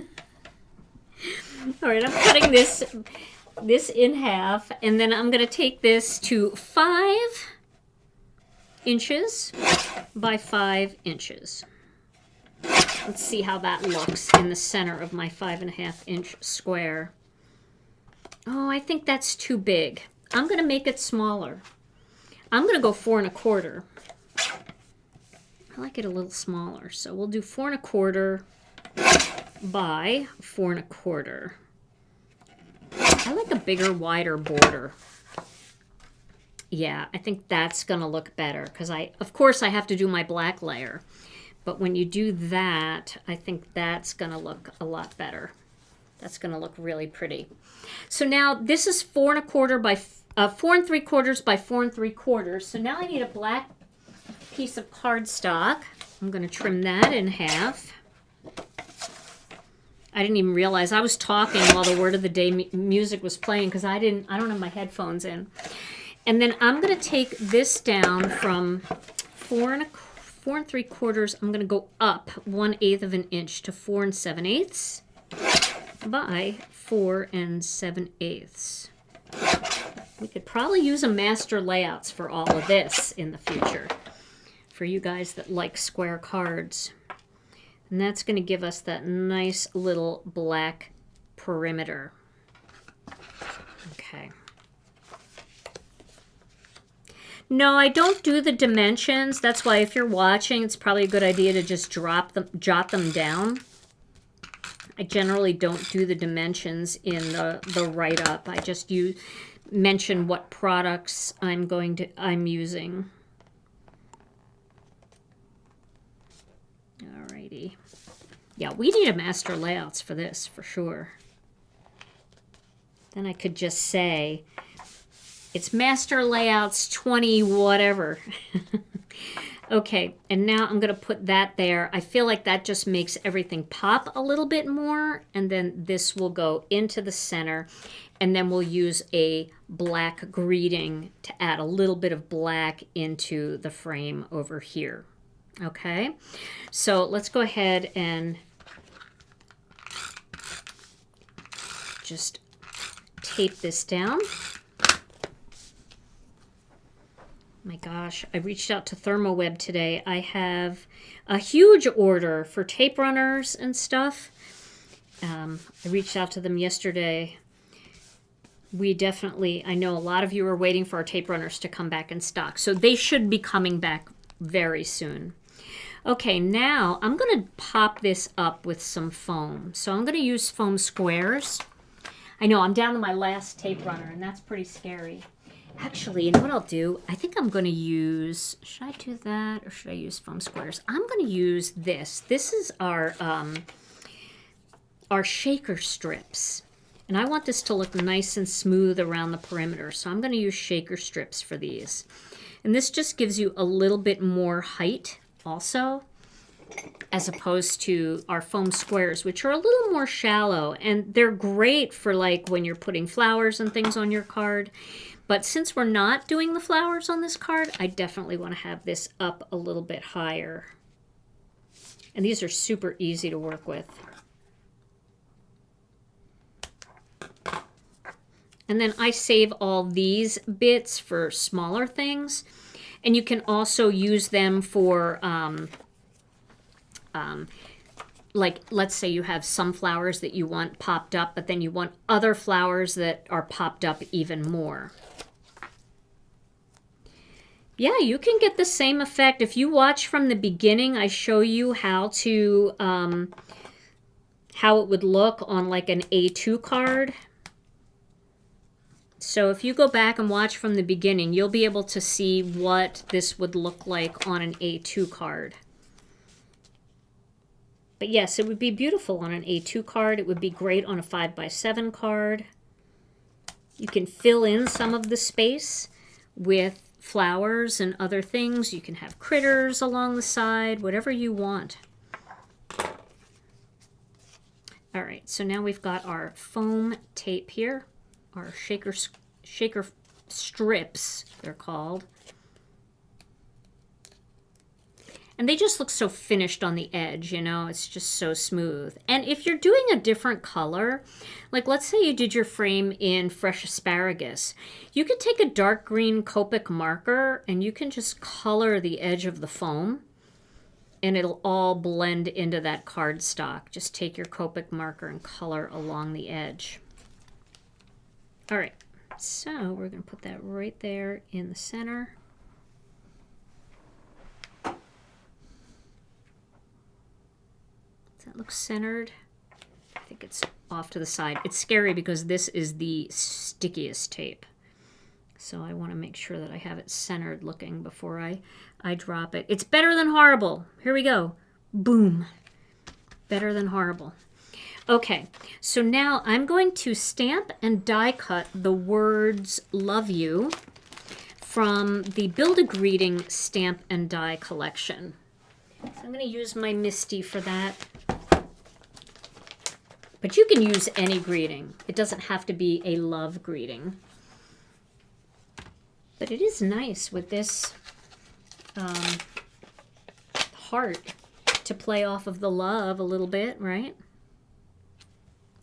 All right, I'm cutting this in half, and then I'm going to take this to 5 inches by 5 inches. Let's see how that looks in the center of my 5.5-inch square. Oh, I think that's too big. I'm going to make it smaller. I'm going to go 4 1/4. I like it a little smaller, so we'll do 4 1/4 by 4 1/4. I like a bigger, wider border. Yeah, I think that's going to look better because of course I have to do my black layer. But when you do that, I think that's going to look a lot better. That's going to look really pretty. So now this is 4 1/4 by 4 3/4 by 4 3/4. So now I need a black piece of cardstock. I'm going to trim that in half. I didn't even realize I was talking while the Word of the Day music was playing because I don't have my headphones in. And then I'm going to take this down from 4 3/4. I'm going to go up 1/8 of an inch to 4 7/8 by 4 7/8. We could probably use a master layouts for all of this in the future for you guys that like square cards. And that's going to give us that nice little black perimeter. Okay. No, I don't do the dimensions. That's why if you're watching, it's probably a good idea to just jot them down. I generally don't do the dimensions in the write-up. I just mention what products I'm using. Alrighty. Yeah, we need a master layouts for this for sure. Then I could just say it's master layouts 20 whatever. Okay, and now I'm going to put that there. I feel like that just makes everything pop a little bit more, and then this will go into the center, and then we'll use a black greeting to add a little bit of black into the frame over here. Okay, so let's go ahead and just tape this down. My gosh, I reached out to ThermoWeb today. I have a huge order for tape runners and stuff. I reached out to them yesterday. I know a lot of you are waiting for our tape runners to come back in stock. So they should be coming back very soon. Okay, now I'm going to pop this up with some foam. So I'm going to use foam squares. I know I'm down to my last tape runner, and that's pretty scary. Actually, you know what I'll do? I think I'm going to use, should I do that or should I use foam squares? I'm going to use this. This is our shaker strips. And I want this to look nice and smooth around the perimeter. So I'm going to use shaker strips for these. And this just gives you a little bit more height also, as opposed to our foam squares, which are a little more shallow. And they're great for like when you're putting flowers and things on your card. But since we're not doing the flowers on this card, I definitely want to have this up a little bit higher. And these are super easy to work with. And then I save all these bits for smaller things. And you can also use them for, like, let's say you have some flowers that you want popped up, but then you want other flowers that are popped up even more. Yeah, you can get the same effect. If you watch from the beginning, I show you how to, how it would look on like an A2 card. So if you go back and watch from the beginning, you'll be able to see what this would look like on an A2 card. But yes, it would be beautiful on an A2 card. It would be great on a 5x7 card. You can fill in some of the space with flowers and other things. You can have critters along the side, whatever you want. All right, so now we've got our foam tape here, our shaker strips, they're called. And they just look so finished on the edge, you know, it's just so smooth. And if you're doing a different color, like let's say you did your frame in fresh asparagus, you could take a dark green Copic marker and you can just color the edge of the foam and it'll all blend into that cardstock. Just take your Copic marker and color along the edge. All right, so we're gonna put that right there in the center. That looks centered. I think it's off to the side. It's scary because this is the stickiest tape. So I want to make sure that I have it centered looking before I drop it. It's better than horrible. Here we go. Boom. Better than horrible. Okay, so now I'm going to stamp and die cut the words love you from the Build a Greeting stamp and die collection. So I'm going to use my Misty for that. But you can use any greeting. It doesn't have to be a love greeting. But it is nice with this heart to play off of the love a little bit, right?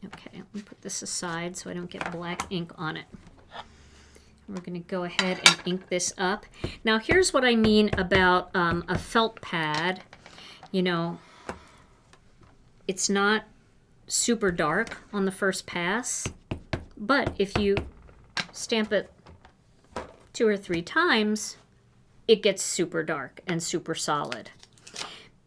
Okay, let me put this aside so I don't get black ink on it. We're going to go ahead and ink this up. Now here's what I mean about a felt pad. You know, it's not super dark on the first pass, but if you stamp it 2 or 3 times, it gets super dark and super solid.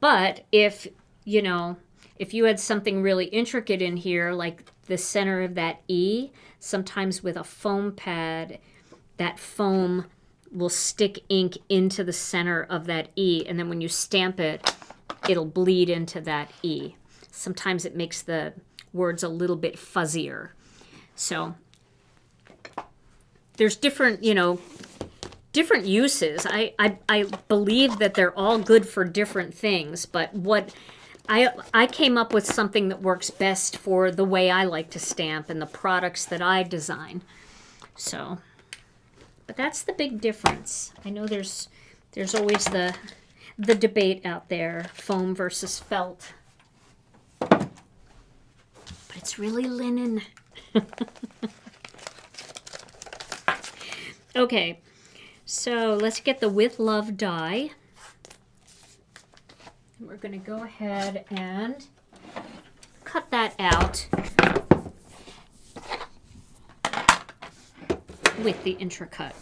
But if, you know, if you had something really intricate in here, like the center of that E, sometimes with a foam pad, that foam will stick ink into the center of that E, and then when you stamp it, it'll bleed into that E. Sometimes it makes the words a little bit fuzzier. So there's different, you know, different uses. I believe that they're all good for different things, but what I came up with something that works best for the way I like to stamp and the products that I design. So, but that's the big difference. I know there's always the debate out there, foam versus felt. But it's really linen. Okay, so let's get the With Love die. We're going to go ahead and cut that out with the intracut.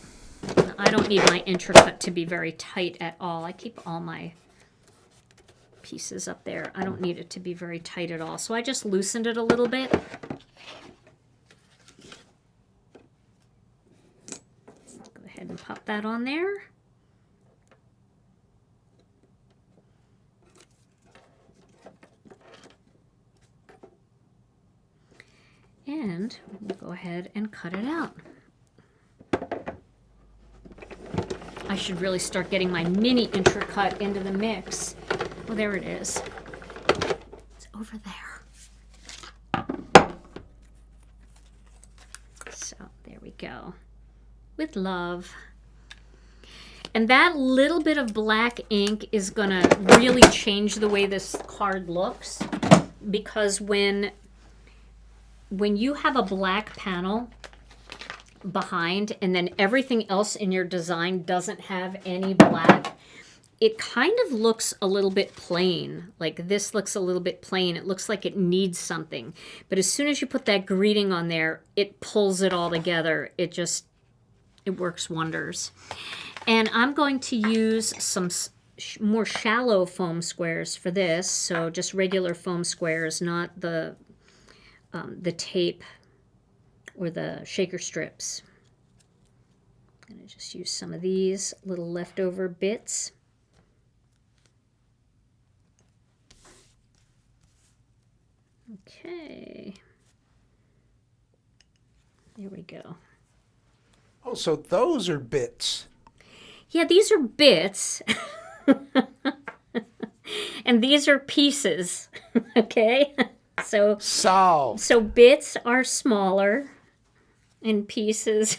I don't need my intracut to be very tight at all. I keep all my pieces up there. I don't need it to be very tight at all. So I just loosened it a little bit. Go ahead and pop that on there. And we'll go ahead and cut it out. I should really start getting my mini intracut into the mix. Well, there it is. It's over there. So there we go. With love. And that little bit of black ink is going to really change the way this card looks, because when you have a black panel behind and then everything else in your design doesn't have any black, it kind of looks a little bit plain. Like this looks a little bit plain. It looks like it needs something. But as soon as you put that greeting on there, it pulls it all together. It works wonders. And I'm going to use some more shallow foam squares for this. So just regular foam squares, not the tape or the shaker strips. I'm going to just use some of these little leftover bits. Okay. There we go. Oh, so those are bits. Yeah, these are bits. And these are pieces. Okay? So Solved. bits are smaller and pieces,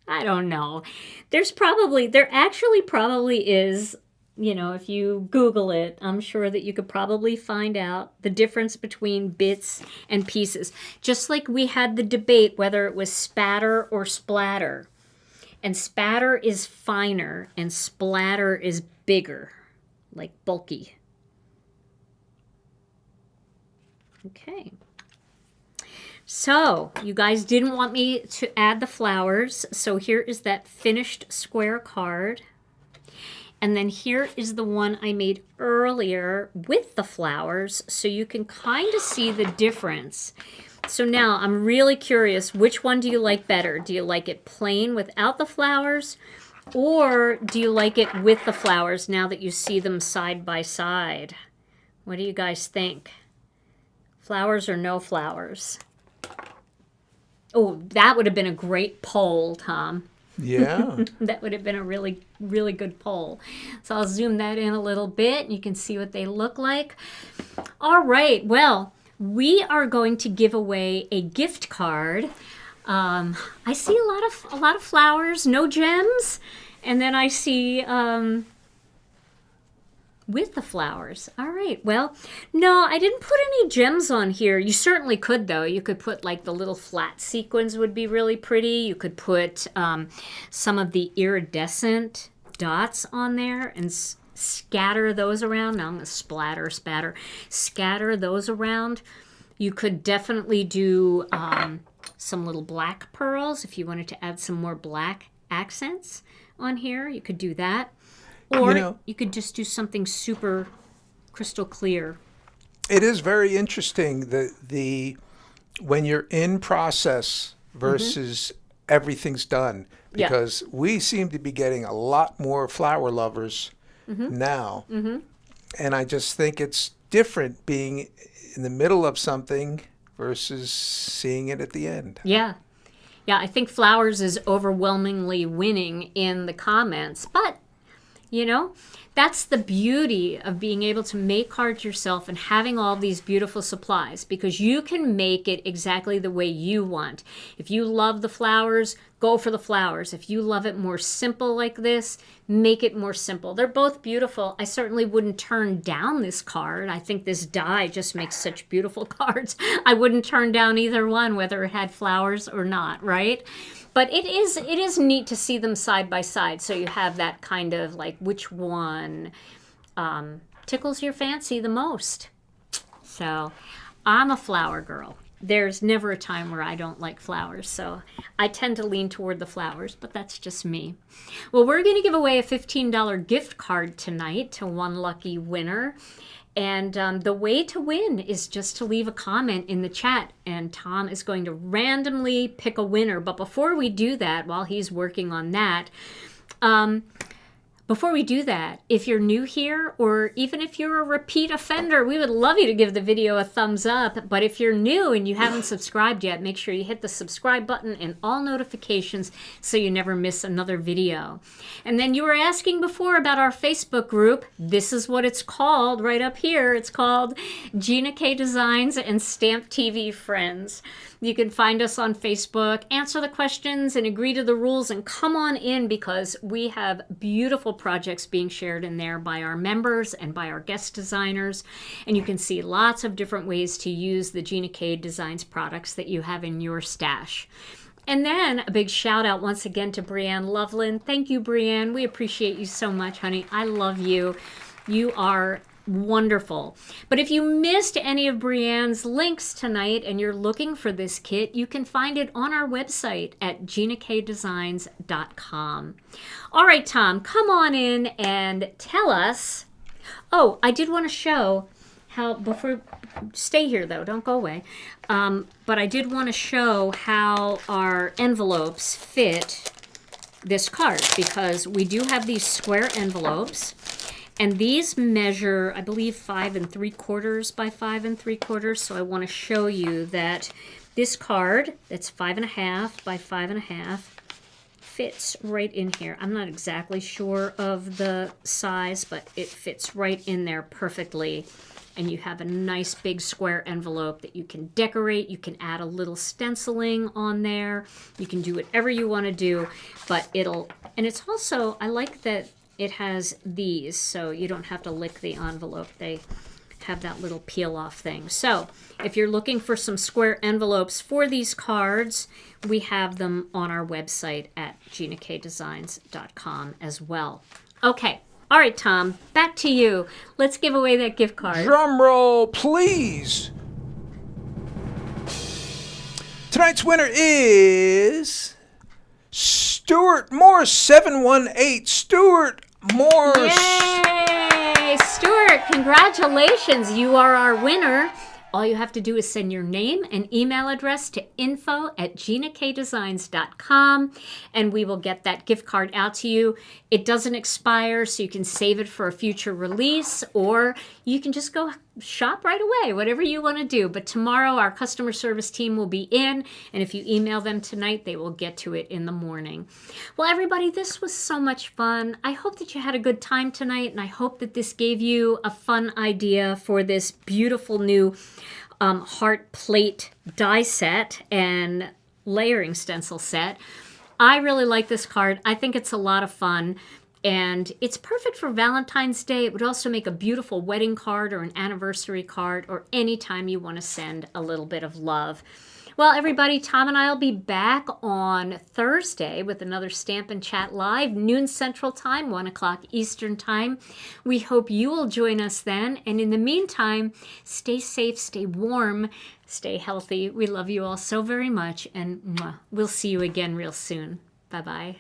I don't know. There actually probably is, if you Google it, I'm sure that you could probably find out the difference between bits and pieces. Just like we had the debate whether it was spatter or splatter. And spatter is finer and splatter is bigger, like bulky. Okay. So, you guys didn't want me to add the flowers, so here is that finished square card. And then here is the one I made earlier with the flowers, so you can kind of see the difference. So now I'm really curious, which one do you like better? Do you like it plain without the flowers, or do you like it with the flowers now that you see them side by side? What do you guys think? Flowers or no flowers? Oh, that would have been a great poll, Tom. Yeah. That would have been a really, really good poll. So I'll zoom that in a little bit. You can see what they look like. All right. Well, we are going to give away a gift card. I see a lot of flowers, no gems, and then I see with the flowers. All right. Well, no, I didn't put any gems on here. You certainly could, though. You could put like the little flat sequins would be really pretty. You could put some of the iridescent dots on there and scatter those around. Now I'm going to scatter those around. You could definitely do some little black pearls if you wanted to add some more black accents on here. You could do that. Or you could just do something super crystal clear. It is very interesting the when you're in process versus everything's done, because we seem to be getting a lot more flower lovers now. And I just think it's different being in the middle of something versus seeing it at the end. Yeah. Yeah, I think flowers is overwhelmingly winning in the comments, but that's the beauty of being able to make cards yourself and having all these beautiful supplies, because you can make it exactly the way you want. If you love the flowers, go for the flowers. If you love it more simple like this, make it more simple. They're both beautiful. I certainly wouldn't turn down this card. I think this die just makes such beautiful cards. I wouldn't turn down either one, whether it had flowers or not, right? But it is neat to see them side by side, so you have that kind of like which one tickles your fancy the most. So I'm a flower girl. There's never a time where I don't like flowers, so I tend to lean toward the flowers, but that's just me. Well, we're going to give away a $15 gift card tonight to one lucky winner. And the way to win is just to leave a comment in the chat, and Tom is going to randomly pick a winner. But before we do that, while he's working on that, if you're new here, or even if you're a repeat offender, we would love you to give the video a thumbs up. But if you're new and you haven't subscribed yet, make sure you hit the subscribe button and all notifications so you never miss another video. And then you were asking before about our Facebook group. This is what it's called right up here. It's called Gina K Designs and Stamp TV Friends. You can find us on Facebook, answer the questions, and agree to the rules, and come on in, because we have beautiful projects being shared in there by our members and by our guest designers. And you can see lots of different ways to use the Gina K Designs products that you have in your stash. And then a big shout out once again to Brianne Loveland. Thank you, Brianne. We appreciate you so much, honey. I love you. You are wonderful. But if you missed any of Brianne's links tonight and you're looking for this kit, you can find it on our website at ginakdesigns.com. All right, Tom, come on in and tell us. Oh, I did want to show how, stay here though, don't go away. But I did want to show how our envelopes fit this card, because we do have these square envelopes. And these measure, I believe, 5 3/4 by 5 3/4. So I want to show you that this card, that's 5.5 by 5.5, fits right in here. I'm not exactly sure of the size, but it fits right in there perfectly. And you have a nice big square envelope that you can decorate. You can add a little stenciling on there. You can do whatever you want to do, but and it's also, I like that it has these, so you don't have to lick the envelope. They have that little peel off thing. So if you're looking for some square envelopes for these cards, we have them on our website at GinaKDesigns.com as well. Okay. All right, Tom, back to you. Let's give away that gift card. Drum roll, please. Tonight's winner is Stuart Morse, 718. Stuart Morse. Yay! Stuart, congratulations. You are our winner. All you have to do is send your name and email address to info@GinaKDesigns.com, and we will get that gift card out to you. It doesn't expire, so you can save it for a future release, or you can just go shop right away, whatever you want to do. But tomorrow, our customer service team will be in, and if you email them tonight, they will get to it in the morning. Well, everybody, this was so much fun. I hope that you had a good time tonight, and I hope that this gave you a fun idea for this beautiful new heart plate die set and layering stencil set. I really like this card. I think it's a lot of fun, and it's perfect for Valentine's Day. It would also make a beautiful wedding card or an anniversary card, or anytime you want to send a little bit of love. Well, everybody, Tom and I will be back on Thursday with another Stampin' Chat Live, noon Central Time, 1 o'clock Eastern Time. We hope you will join us then. And in the meantime, stay safe, stay warm, stay healthy. We love you all so very much, and we'll see you again real soon. Bye-bye.